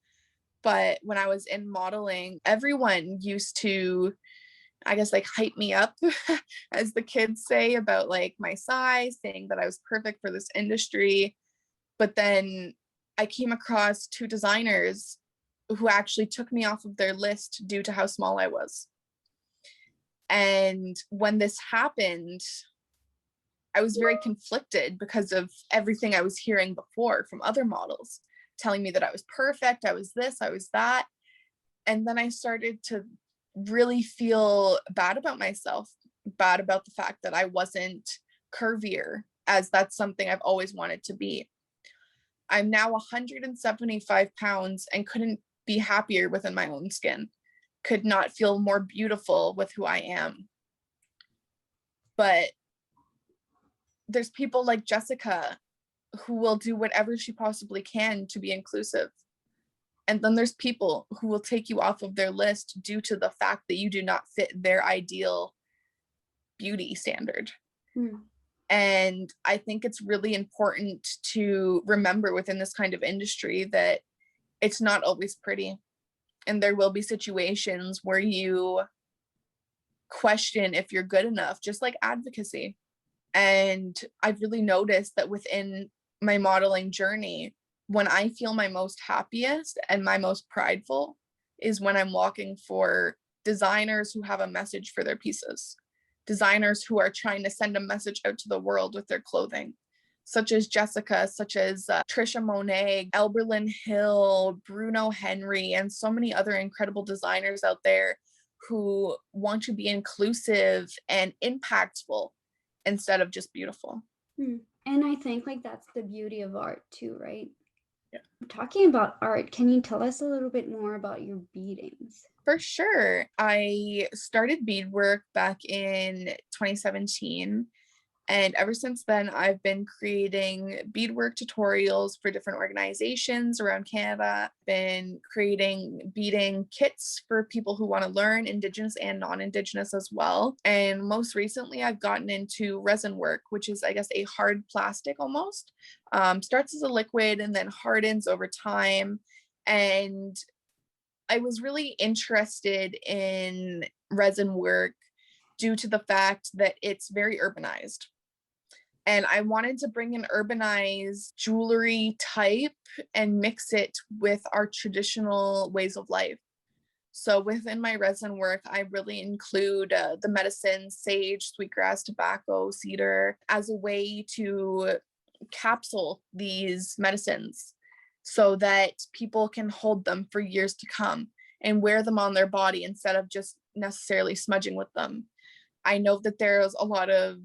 C: But when I was in modeling, everyone used to, I guess, like hype me up, as the kids say, about like my size, saying that I was perfect for this industry. But then I came across two designers who actually took me off of their list due to how small I was. And when this happened, I was very conflicted because of everything I was hearing before from other models, telling me that I was perfect, I was this, I was that. And then I started to really feel bad about myself, bad about the fact that I wasn't curvier, as that's something I've always wanted to be. I'm now 175 pounds and couldn't be happier within my own skin, could not feel more beautiful with who I am. But there's people like Jessica who will do whatever she possibly can to be inclusive. And then there's people who will take you off of their list due to the fact that you do not fit their ideal beauty standard. And I think it's really important to remember within this kind of industry that it's not always pretty. And there will be situations where you question if you're good enough, just like advocacy. And I've really noticed that within my modeling journey, when I feel my most happiest and my most prideful is when I'm walking for designers who have a message for their pieces, designers who are trying to send a message out to the world with their clothing, such as Jessica, such as Trisha Monet, Elberlyn Hill, Bruno Henry, and so many other incredible designers out there who want to be inclusive and impactful instead of just beautiful.
B: And I think like that's the beauty of art too, right?
C: Yeah.
B: Talking about art, can you tell us a little bit more about your beadings?
C: For sure. I started beadwork back in 2017. And ever since then, I've been creating beadwork tutorials for different organizations around Canada, been creating beading kits for people who want to learn, Indigenous and non-Indigenous as well. And most recently, I've gotten into resin work, which is, I guess, a hard plastic almost. Starts as a liquid and then hardens over time. And I was really interested in resin work due to the fact that it's very urbanized. And I wanted to bring an urbanized jewelry type and mix it with our traditional ways of life. So within my resin work, I really include the medicines, sage, sweetgrass, tobacco, cedar, as a way to capsule these medicines so that people can hold them for years to come and wear them on their body instead of just necessarily smudging with them. I know that there's a lot of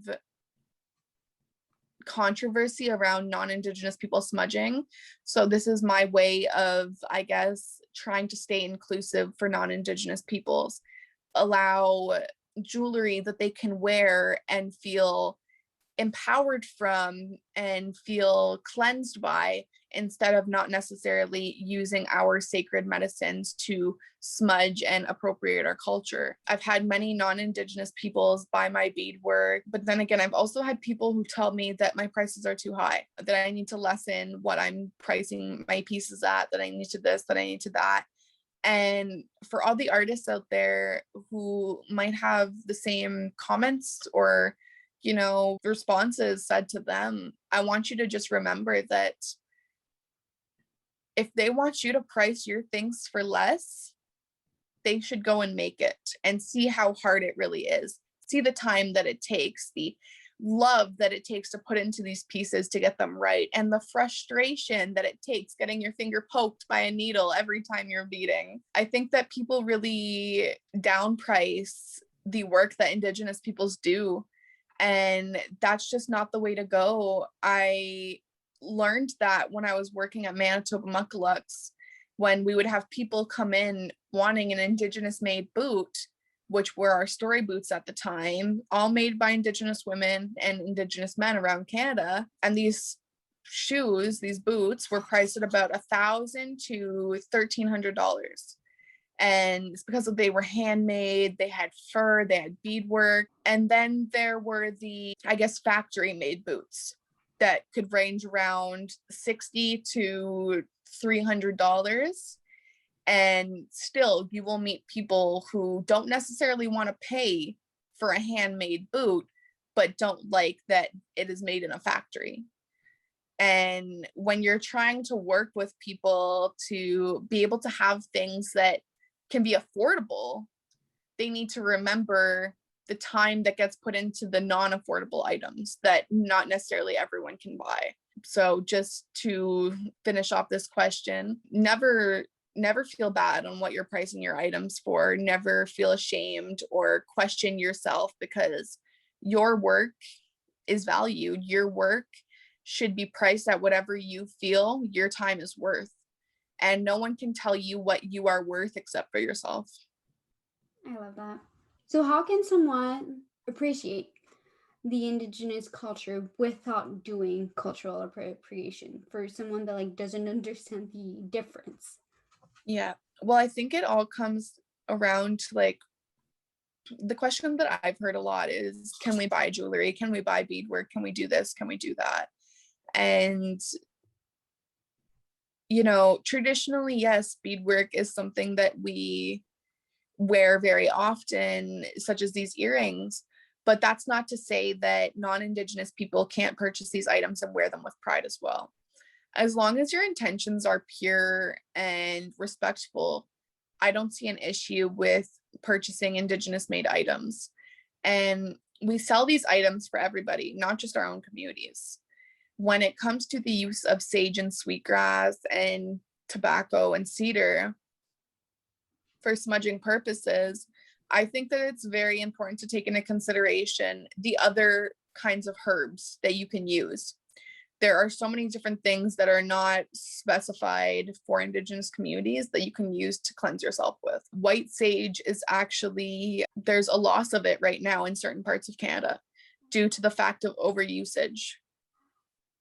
C: controversy around non-Indigenous people smudging. So this is my way of, I guess, trying to stay inclusive for non-Indigenous peoples, allow jewelry that they can wear and feel empowered from and feel cleansed by, instead of not necessarily using our sacred medicines to smudge and appropriate our culture. I've had many non-Indigenous peoples buy my beadwork, but then again, I've also had people who tell me that my prices are too high, that I need to lessen what I'm pricing my pieces at, that I need to this, that I need to that. And for all the artists out there who might have the same comments or, you know, responses said to them, I want you to just remember that if they want you to price your things for less, they should go and make it and see how hard it really is. See the time that it takes, the love that it takes to put into these pieces to get them right, and the frustration that it takes getting your finger poked by a needle every time you're beading. I think that people really downprice the work that Indigenous peoples do, and that's just not the way to go. I learned that when I was working at Manitoba Muckalucks, when we would have people come in wanting an Indigenous made boot, which were our story boots at the time, all made by Indigenous women and Indigenous men around Canada. And these shoes, these boots, were priced at about $1,000 to $1,300. And it's because they were handmade, they had fur, they had beadwork. And then there were the, I guess, factory made boots that could range around $60 to $300. And still, you will meet people who don't necessarily want to pay for a handmade boot, but don't like that it is made in a factory. And when you're trying to work with people to be able to have things that can be affordable, they need to remember the time that gets put into the non-affordable items that not necessarily everyone can buy. So just to finish off this question, never feel bad on what you're pricing your items for. Never feel ashamed or question yourself, because your work is valued. Your work should be priced at whatever you feel your time is worth. And no one can tell you what you are worth except for yourself.
B: I love that. So how can someone appreciate the Indigenous culture without doing cultural appropriation, for someone that like doesn't understand the difference?
C: Yeah, well, I think it all comes around to like, the question that I've heard a lot is, can we buy jewelry? Can we buy beadwork? Can we do this? Can we do that? And you know, traditionally, yes, beadwork is something that we wear very often, such as these earrings. But that's not to say that non-Indigenous people can't purchase these items and wear them with pride as well. As long as your intentions are pure and respectful, I don't see an issue with purchasing Indigenous made items. And we sell these items for everybody, not just our own communities. When it comes to the use of sage and sweetgrass and tobacco and cedar for smudging purposes, I think that it's very important to take into consideration the other kinds of herbs that you can use. There are so many different things that are not specified for Indigenous communities that you can use to cleanse yourself with. White sage is actually, there's a loss of it right now in certain parts of Canada due to the fact of overusage.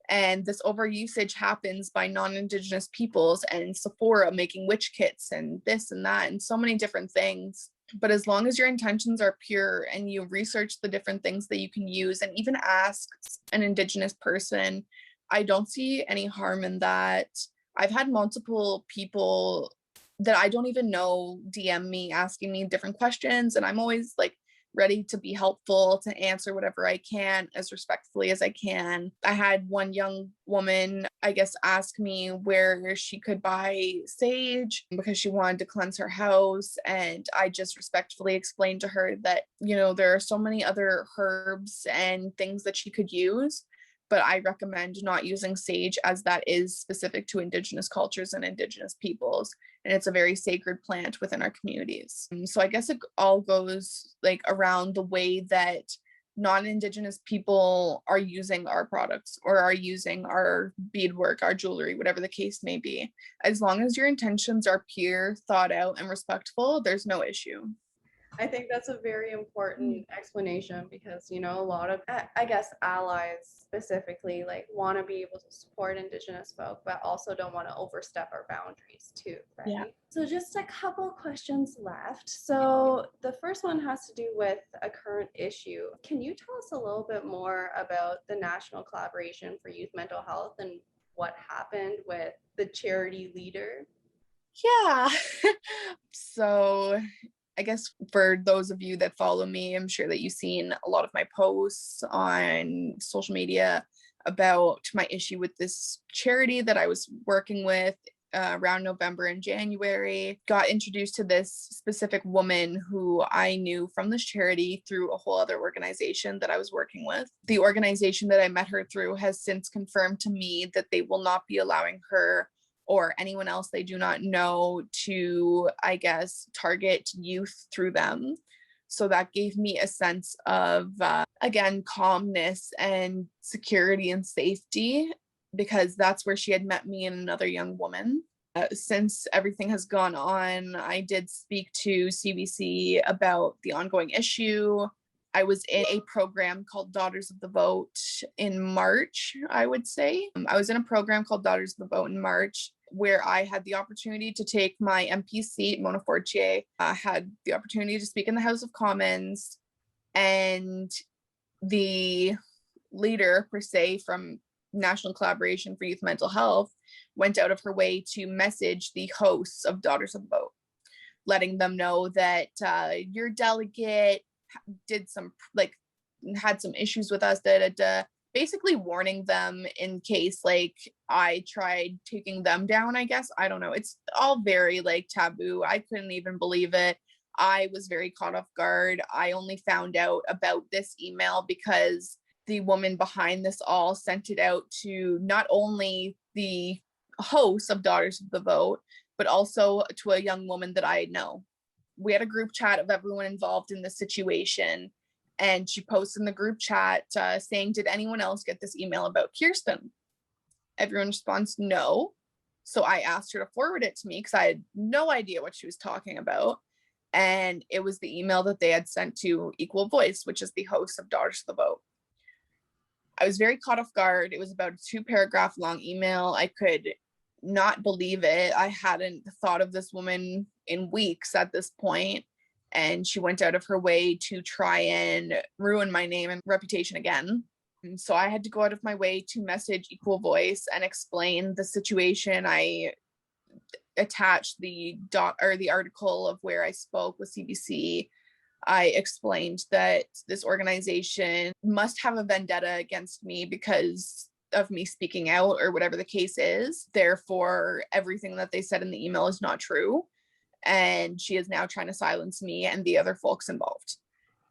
C: And this overusage happens by non-Indigenous peoples and Sephora making witch kits and this and that and so many different things. But as long as your intentions are pure and you research the different things that you can use and even ask an Indigenous person, I don't see any harm in that. I've had multiple people that I don't even know DM me asking me different questions, and I'm always like ready to be helpful, to answer whatever I can as respectfully as I can. I had one young woman, I guess, ask me where she could buy sage because she wanted to cleanse her house. And I just respectfully explained to her that, you know, there are so many other herbs and things that she could use, but I recommend not using sage, as that is specific to Indigenous cultures and Indigenous peoples. And it's a very sacred plant within our communities. So I guess it all goes like around the way that non-Indigenous people are using our products or are using our beadwork, our jewelry, whatever the case may be. As long as your intentions are pure, thought out, and respectful, there's no issue.
A: I think that's a very important explanation because, a lot of, I guess, allies specifically like want to be able to support Indigenous folk, but also don't want to overstep our boundaries too, right?
C: Yeah.
A: So just a couple questions left. So the first one has to do with a current issue. Can you tell us a little bit more about the National Collaboration for Youth Mental Health and what happened with the charity leader?
C: Yeah. So I guess for those of you that follow me, I'm sure that you've seen a lot of my posts on social media about my issue with this charity that I was working with around November and January. Got introduced to this specific woman who I knew from this charity through a whole other organization that I was working with. The organization that I met her through has since confirmed to me that they will not be allowing her or anyone else they do not know to, I guess, target youth through them. So that gave me a sense of, again, calmness and security and safety, because that's where she had met me and another young woman. Since everything has gone on, I did speak to CBC about the ongoing issue. I was in a program called Daughters of the Vote in March, I would say. I was in a program called Daughters of the Vote in March, where I had the opportunity to take my MP seat, Mona Fortier, had the opportunity to speak in the House of Commons, and the leader, per se, from National Collaboration for Youth Mental Health went out of her way to message the hosts of Daughters of the Vote, letting them know that your delegate did some, like, had some issues with us, basically warning them in case, like, I tried taking them down, I guess. I don't know. It's all very, like, taboo. I couldn't even believe it. I was very caught off guard. I only found out about this email because the woman behind this all sent it out to not only the hosts of Daughters of the Vote, but also to a young woman that I know. We had a group chat of everyone involved in the situation, and she posted in the group chat saying, did anyone else get this email about Kyrstin? Everyone responds, no. So I asked her to forward it to me because I had no idea what she was talking about. And it was the email that they had sent to Equal Voice, which is the host of Daughters of the Vote. I was very caught off guard. It was about a 2-paragraph long email. I could not believe it. I hadn't thought of this woman in weeks at this point, and she went out of her way to try and ruin my name and reputation again. And so I had to go out of my way to message Equal Voice and explain the situation. I attached the article of where I spoke with CBC. I explained that this organization must have a vendetta against me because of me speaking out or whatever the case is. Therefore, everything that they said in the email is not true. And she is now trying to silence me and the other folks involved.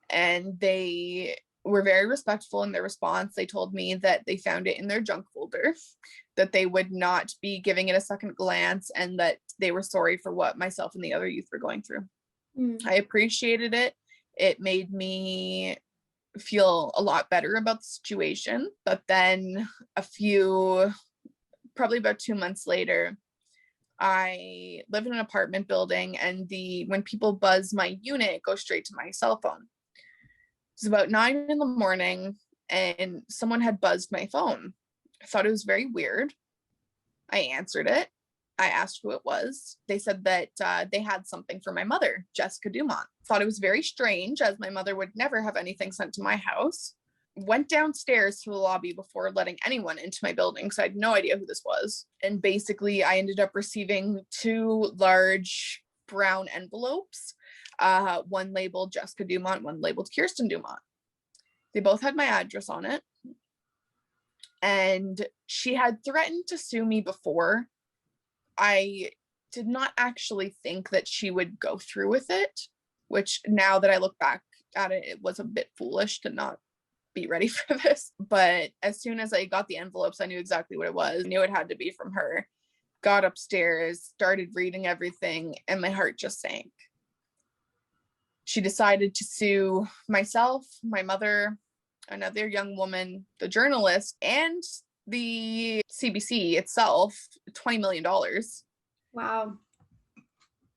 C: And they were very respectful in their response. They told me that they found it in their junk folder, that they would not be giving it a second glance, and that they were sorry for what myself and the other youth were going through. I appreciated it. It made me feel a lot better about the situation. But then probably about 2 months later, I live in an apartment building, and when people buzz my unit, it goes straight to my cell phone. It's about 9 a.m, and someone had buzzed my phone. I thought it was very weird. I answered it. I asked who it was. They said that they had something for my mother, Jessica Dumont. Thought it was very strange, as my mother would never have anything sent to my house. Went downstairs to the lobby before letting anyone into my building because I had no idea who this was. And basically, I ended up receiving 2 large brown envelopes, one labeled Jessica Dumont, one labeled Kyrstin Dumont. They both had my address on it. And she had threatened to sue me before. I did not actually think that she would go through with it, which now that I look back at it, it was a bit foolish to not be ready for this. But as soon as I got the envelopes, I knew exactly what it was. I knew it had to be from her. Got upstairs, started reading everything, and my heart just sank. She decided to sue myself, my mother, another young woman, the journalist, and the CBC itself $20 million.
B: Wow.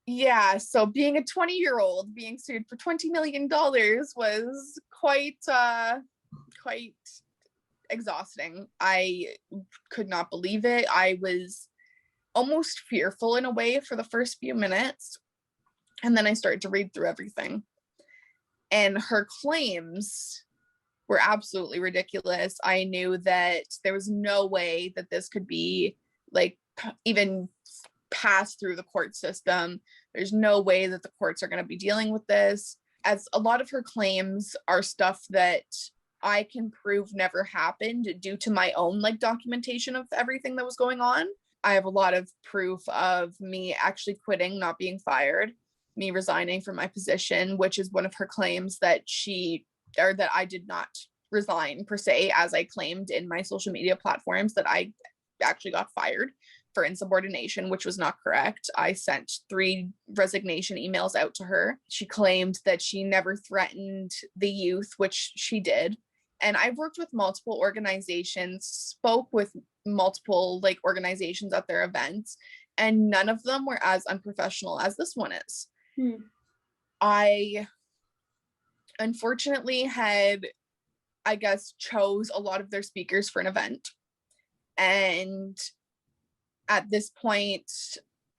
C: Yeah, so being a 20-year-old being sued for $20 million was quite exhausting. I could not believe it. I was almost fearful in a way for the first few minutes. And then I started to read through everything. And her claims were absolutely ridiculous. I knew that there was no way that this could be like even passed through the court system. There's no way that the courts are going to be dealing with this, as a lot of her claims are stuff that I can prove never happened due to my own like documentation of everything that was going on. I have a lot of proof of me actually quitting, not being fired, me resigning from my position, which is one of her claims, that that I did not resign per se, as I claimed in my social media platforms, that I actually got fired for insubordination, which was not correct. I sent 3 resignation emails out to her. She claimed that she never threatened the youth, which she did. And I've worked with multiple organizations, spoke with multiple like organizations at their events, and none of them were as unprofessional as this one is. I unfortunately had, I guess, chose a lot of their speakers for an event. And at this point,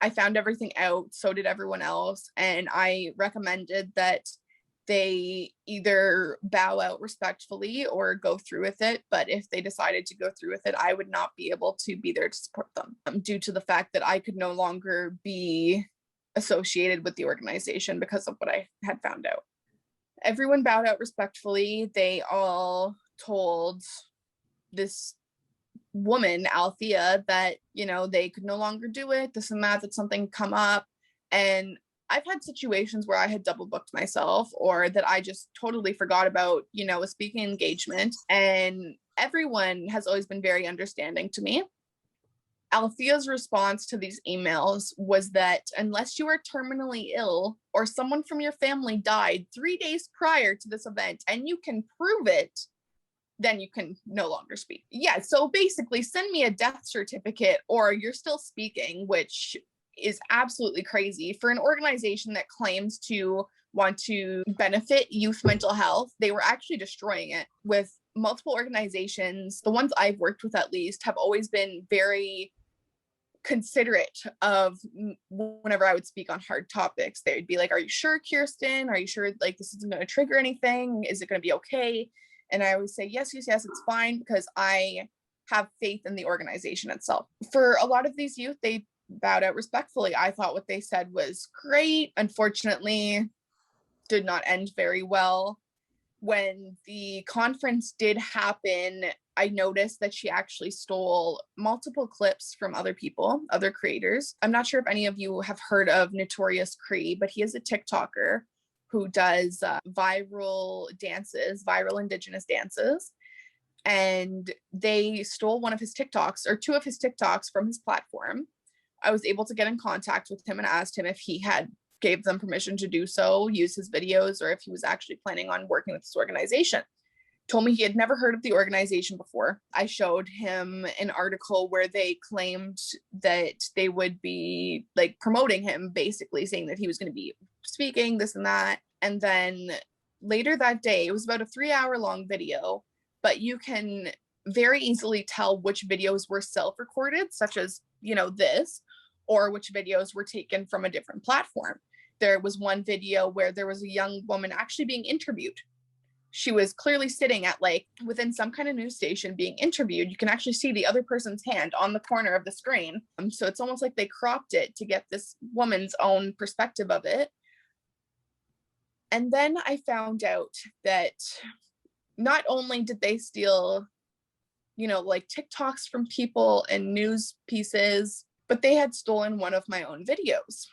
C: I found everything out, so did everyone else. And I recommended that they either bow out respectfully or go through with it. But if they decided to go through with it, I would not be able to be there to support them due to the fact that I could no longer be associated with the organization because of what I had found out. Everyone bowed out respectfully. They all told this woman, Althea, that, you know, they could no longer do it, this and that something come up. And I've had situations where I had double booked myself, or that I just totally forgot about, you know, a speaking engagement. And everyone has always been very understanding to me. Althea's response to these emails was that unless you are terminally ill or someone from your family died 3 days prior to this event and you can prove it, then you can no longer speak. Yeah, so basically send me a death certificate or you're still speaking, which is absolutely crazy for an organization that claims to want to benefit youth mental health. They were actually destroying it. With multiple organizations, the ones I've worked with at least, have always been very considerate of whenever I would speak on hard topics. They'd be like, are you sure, Kyrstin? Are you sure like this isn't going to trigger anything? Is it going to be okay? And I always say, yes, it's fine, because I have faith in the organization itself. For a lot of these youth, they bowed out respectfully. I thought what they said was great. Unfortunately, did not end very well. When the conference did happen, I noticed that she actually stole multiple clips from other people, other creators. I'm not sure if any of you have heard of Notorious Cree, but he is a TikToker who does viral dances, viral Indigenous dances. And they stole one of his TikToks, or 2 of his TikToks, from his platform. I was able to get in contact with him and asked him if he had gave them permission to do so, use his videos, or if he was actually planning on working with this organization. Told me he had never heard of the organization before. I showed him an article where they claimed that they would be like promoting him, basically saying that he was going to be speaking, this and that. And then later that day, it was about a 3-hour long video, but you can very easily tell which videos were self-recorded, such as, you know, this, or which videos were taken from a different platform. There was one video where there was a young woman actually being interviewed. She was clearly sitting at like within some kind of news station being interviewed. You can actually see the other person's hand on the corner of the screen. So it's almost like they cropped it to get this woman's own perspective of it. And then I found out that not only did they steal, you know, like TikToks from people and news pieces, but they had stolen one of my own videos.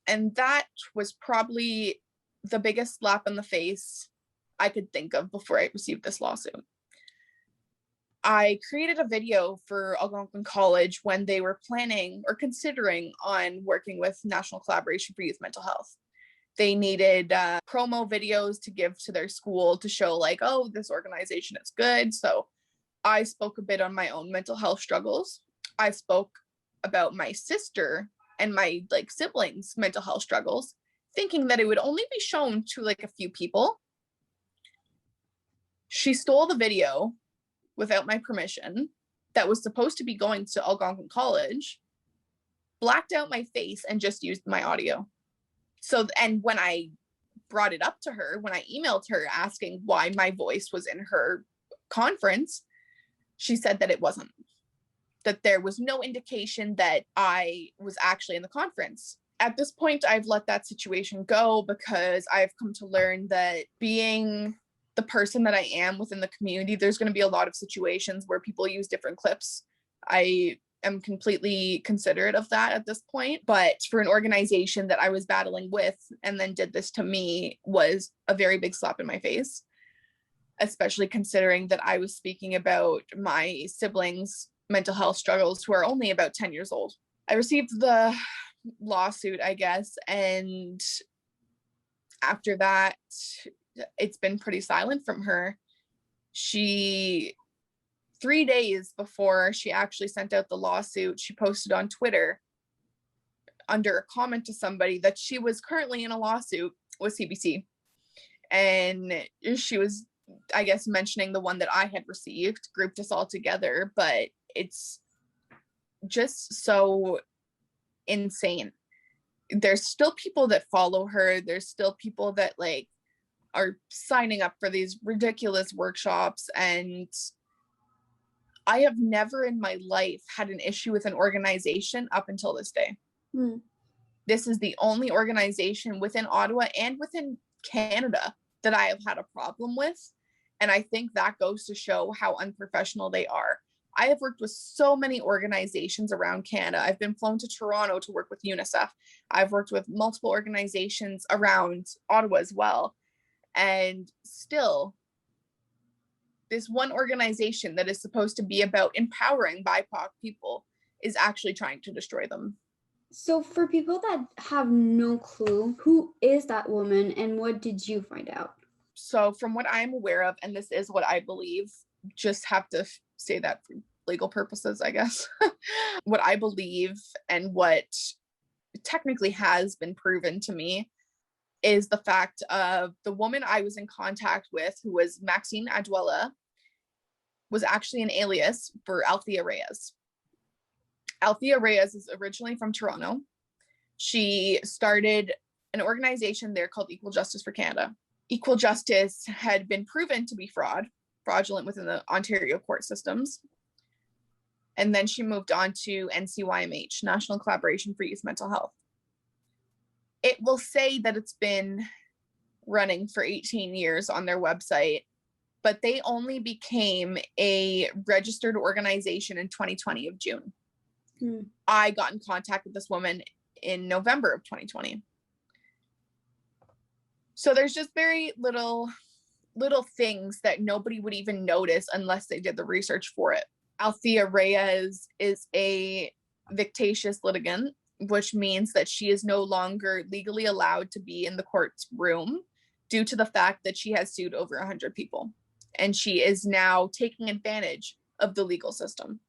C: And that was probably the biggest slap in the face I could think of before I received this lawsuit. I created a video for Algonquin College when they were planning or considering on working with National Collaboration for Youth Mental Health. They needed promo videos to give to their school to show like, oh, this organization is good. So I spoke a bit on my own mental health struggles. I spoke about my sister and my like siblings' mental health struggles, thinking that it would only be shown to like a few people. She stole the video without my permission that was supposed to be going to Algonquin College, blacked out my face, and just used my audio. So, and when I brought it up to her, when I emailed her asking why my voice was in her conference, she said that it wasn't, that there was no indication that I was actually in the conference. At this point, I've let that situation go because I've come to learn that being the person that I am within the community, there's going to be a lot of situations where people use different clips. I am completely considerate of that at this point, but for an organization that I was battling with and then did this to me was a very big slap in my face, especially considering that I was speaking about my siblings' mental health struggles who are only about 10 years old. I received the lawsuit, I guess, and after that, it's been pretty silent from her. 3 days before she actually sent out the lawsuit, she posted on Twitter under a comment to somebody that she was currently in a lawsuit with CBC. And she was, I guess, mentioning the one that I had received, grouped us all together, but it's just so insane. There's still people that follow her. There's still people that like are signing up for these ridiculous workshops, and I have never in my life had an issue with an organization up until this day. This is the only organization within Ottawa and within Canada that I have had a problem with. And I think that goes to show how unprofessional they are. I have worked with so many organizations around Canada. I've been flown to Toronto to work with UNICEF. I've worked with multiple organizations around Ottawa as well. And still, this one organization that is supposed to be about empowering BIPOC people is actually trying to destroy them.
B: So for people that have no clue, who is that woman and what did you find out?
C: So from what I'm aware of, and this is what I believe, just have to say that for legal purposes, I guess. What I believe and what technically has been proven to me is the fact of the woman I was in contact with, who was Maxine Adwella, was actually an alias for Althea Reyes. Althea Reyes is originally from Toronto. She started an organization there called Equal Justice for Canada. Equal Justice had been proven to be fraudulent within the Ontario court systems. And then she moved on to NCYMH, National Collaboration for Youth Mental Health. It will say that it's been running for 18 years on their website, but they only became a registered organization in 2020 of June. I got in contact with this woman in November of 2020. So there's just very little things that nobody would even notice unless they did the research for it. Althea Reyes is a vexatious litigant, which means that she is no longer legally allowed to be in the court's room due to the fact that she has sued over 100 people. And she is now taking advantage of the legal system.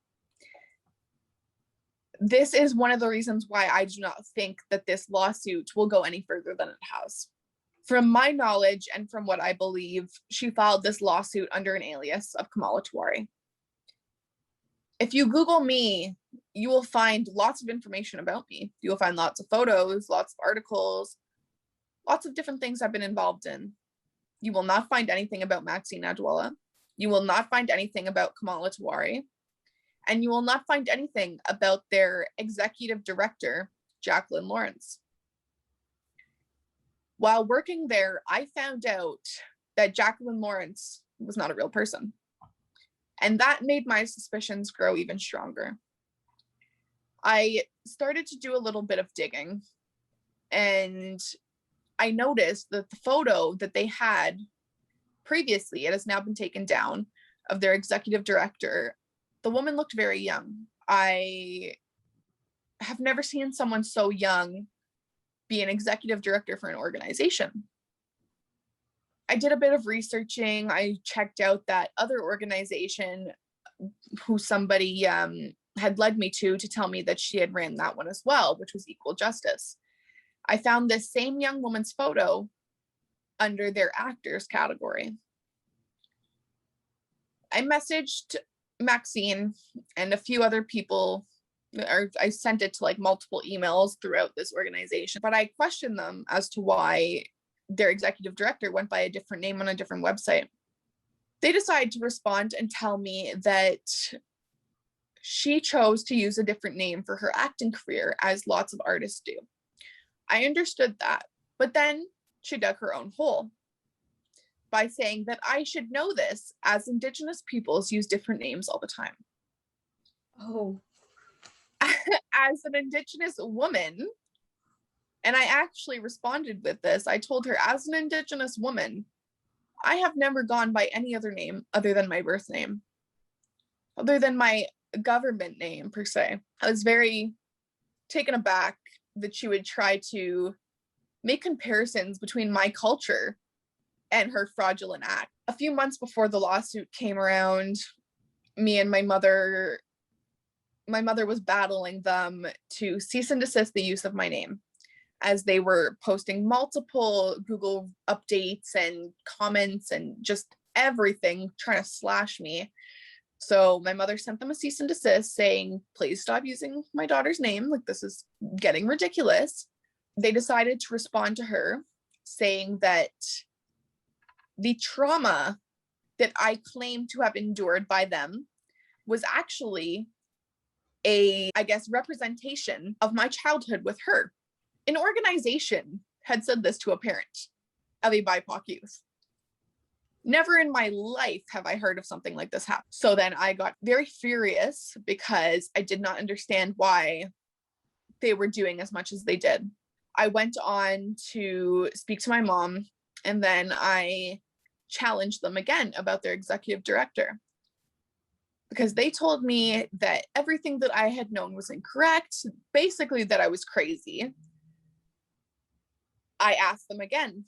C: This is one of the reasons why I do not think that this lawsuit will go any further than it has. From my knowledge and from what I believe, she filed this lawsuit under an alias of Kamala Tuari. If you Google me, you will find lots of information about me. You will find lots of photos, lots of articles, lots of different things I've been involved in. You will not find anything about Maxine Adwella. You will not find anything about Kamala Tuari. And you will not find anything about their executive director, Jacqueline Lawrence. While working there, I found out that Jacqueline Lawrence was not a real person. And that made my suspicions grow even stronger. I started to do a little bit of digging, and I noticed that the photo that they had previously, it has now been taken down, of their executive director, the woman looked very young. I have never seen someone so young be an executive director for an organization. I did a bit of researching. I checked out that other organization who somebody had led me to tell me that she had ran that one as well, which was Equal Justice. I found this same young woman's photo under their actors category. I messaged Maxine and a few other people, or I sent it to like multiple emails throughout this organization, but I questioned them as to why their executive director went by a different name on a different website. They decided to respond and tell me that she chose to use a different name for her acting career, as lots of artists do. I understood that, but then she dug her own hole by saying that I should know this, as Indigenous peoples use different names all the time.
B: Oh.
C: As an Indigenous woman, and I actually responded with this, I told her, as an Indigenous woman, I have never gone by any other name other than my birth name, other than my government name per se. I was very taken aback that she would try to make comparisons between my culture and her fraudulent act. A few months before the lawsuit came around, me and my mother was battling them to cease and desist the use of my name, as they were posting multiple Google updates and comments and just everything trying to slash me. So my mother sent them a cease and desist saying, please stop using my daughter's name. Like, this is getting ridiculous. They decided to respond to her saying that the trauma that I claim to have endured by them was actually a, I guess, representation of my childhood with her. An organization had said this to a parent of a BIPOC youth. Never in my life have I heard of something like this happen. So then I got very furious because I did not understand why they were doing as much as they did. I went on to speak to my mom, and then I challenged them again about their executive director, because they told me that everything that I had known was incorrect, basically that I was crazy. I asked them again,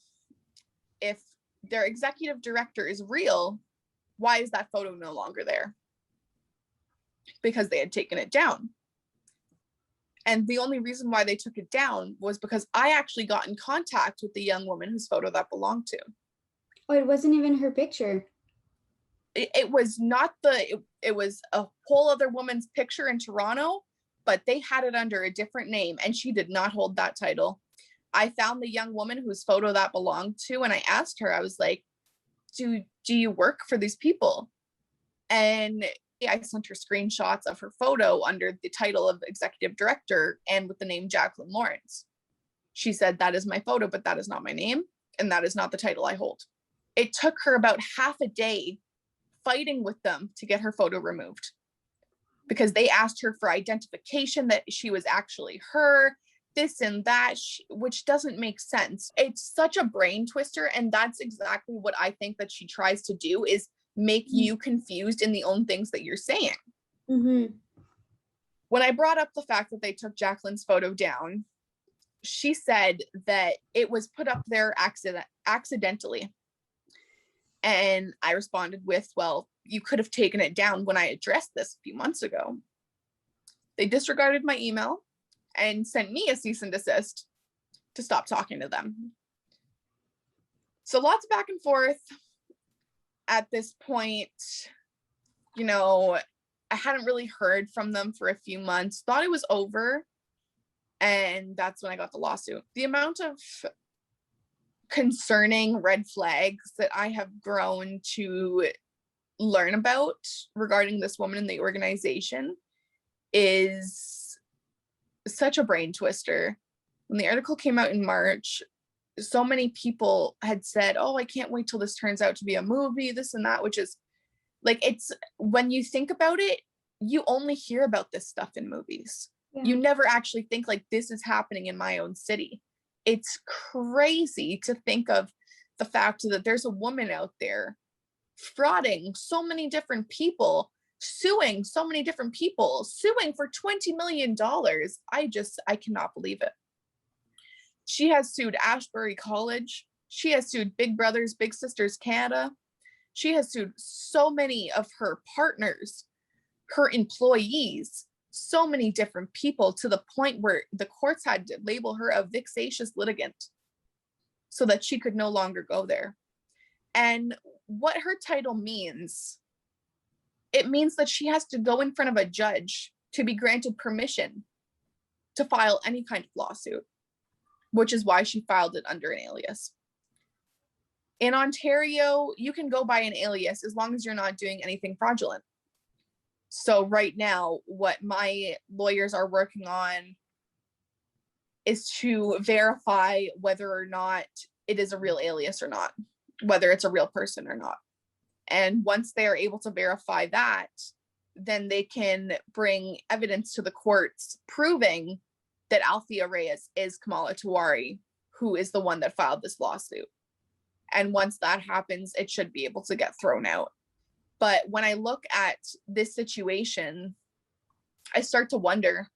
C: if their executive director is real, why is that photo no longer there? Because they had taken it down. And the only reason why they took it down was because I actually got in contact with the young woman whose photo that belonged to.
B: Oh, it wasn't even her picture.
C: It was not it was a whole other woman's picture in Toronto, but they had it under a different name, and she did not hold that title. I found the young woman whose photo that belonged to, and I asked her, I was like, do you work for these people? And I sent her screenshots of her photo under the title of executive director and with the name Jacqueline Lawrence. She said, that is my photo, but that is not my name, and that is not the title I hold. It took her about half a day fighting with them to get her photo removed, because they asked her for identification that she was actually her, this and that, which doesn't make sense. It's such a brain twister, and that's exactly what I think that she tries to do, is make you confused in the own things that you're saying.
B: Mm-hmm.
C: When I brought up the fact that they took Jacqueline's photo down, she said that it was put up there accidentally. And I responded with, well, you could have taken it down when I addressed this a few months ago. They disregarded my email and sent me a cease and desist to stop talking to them. So lots of back and forth. At this point, you know, I hadn't really heard from them for a few months, thought it was over. And that's when I got the lawsuit. The amount of concerning red flags that I have grown to learn about regarding this woman in the organization is such a brain twister. When the article came out in March, so many people had said, oh, I can't wait till this turns out to be a movie, this and that, which is like, it's, when you think about it, you only hear about this stuff in movies. Yeah. You never actually think like, this is happening in my own city. It's crazy to think of the fact that there's a woman out there frauding so many different people, suing so many different people, suing for $20 million. I cannot believe it. She has sued Ashbury College. She has sued Big Brothers Big Sisters Canada. She has sued so many of her partners, her employees, so many different people, to the point where the courts had to label her a vexatious litigant so that she could no longer go there. And what her title means, it means that she has to go in front of a judge to be granted permission to file any kind of lawsuit, which is why she filed it under an alias. In Ontario, you can go by an alias as long as you're not doing anything fraudulent. So right now, what my lawyers are working on is to verify whether or not it is a real alias or not, whether it's a real person or not. And once they are able to verify that, then they can bring evidence to the courts proving that Althea Reyes is Kamala Tawari, who is the one that filed this lawsuit. And once that happens, it should be able to get thrown out. But when I look at this situation, I start to wonder,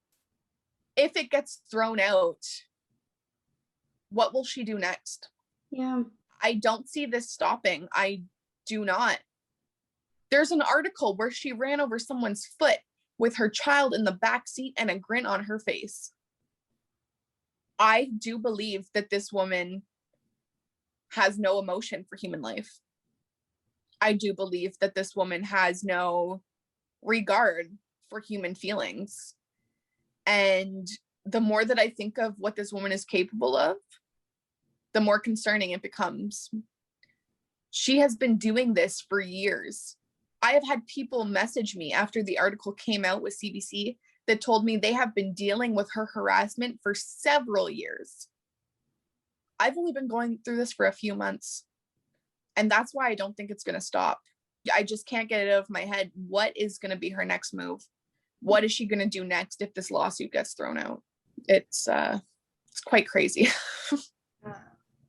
C: if it gets thrown out, what will she do next?
B: Yeah.
C: I don't see this stopping. I do not. There's an article where she ran over someone's foot with her child in the back seat and a grin on her face. I do believe that this woman has no emotion for human life. I do believe that this woman has no regard for human feelings. And the more that I think of what this woman is capable of, the more concerning it becomes. She has been doing this for years. I have had people message me after the article came out with CBC that told me they have been dealing with her harassment for several years. I've only been going through this for a few months. And that's why I don't think it's going to stop. I just can't get it out of my head. What is going to be her next move? What is she going to do next if this lawsuit gets thrown out? It's quite crazy.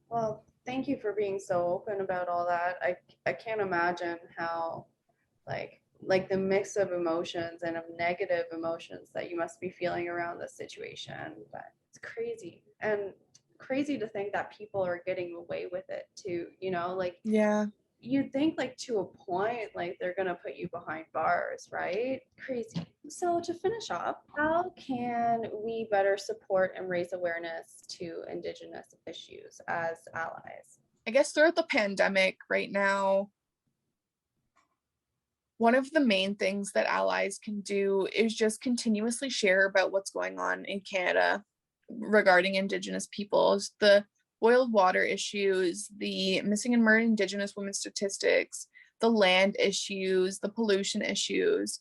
A: Well, thank you for being so open about all that. I can't imagine how like the mix of emotions and of negative emotions that you must be feeling around this situation. But it's crazy. And crazy to think that people are getting away with it too, like
C: Yeah.
A: you'd think like to a point like they're gonna put you behind bars, right? Crazy. So to finish up, how can we better support and raise awareness to Indigenous issues as allies?
C: I guess throughout the pandemic right now, one of the main things that allies can do is just continuously share about what's going on in Canada regarding Indigenous peoples, the boiled water issues, the missing and murdered Indigenous women statistics, the land issues, the pollution issues.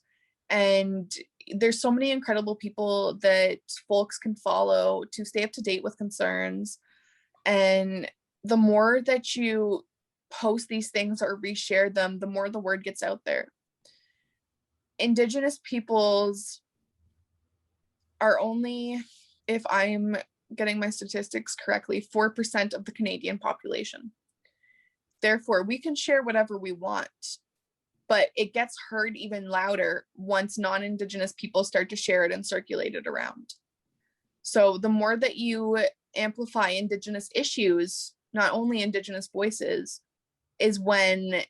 C: And there's so many incredible people that folks can follow to stay up to date with concerns. And the more that you post these things or reshare them, the more the word gets out there. Indigenous peoples are only, if I'm getting my statistics correctly, 4% of the Canadian population. Therefore, we can share whatever we want, but it gets heard even louder once non-Indigenous people start to share it and circulate it around. So the more that you amplify Indigenous issues, not only Indigenous voices, is when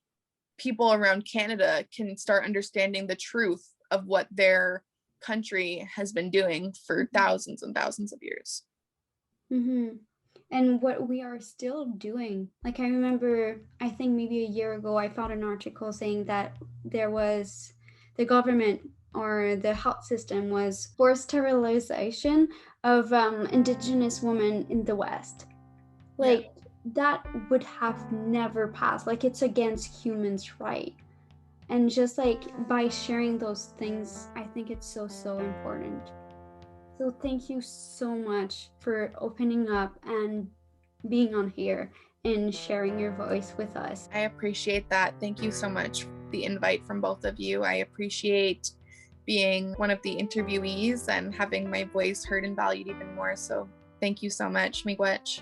C: people around Canada can start understanding the truth of what their country has been doing for thousands and thousands of years.
B: Mm-hmm. And what we are still doing. Like I remember, I think maybe a year ago, I found an article saying that there was the government or the health system was forced sterilization of Indigenous women in the West. Like that would have never passed. Like it's against humans' right. And just like by sharing those things, I think it's so important. So thank you so much for opening up and being on here and sharing your voice with us.
C: I appreciate that. Thank you so much for the invite from both of you. I appreciate being one of the interviewees and having my voice heard and valued even more. So thank you so much, Miigwech.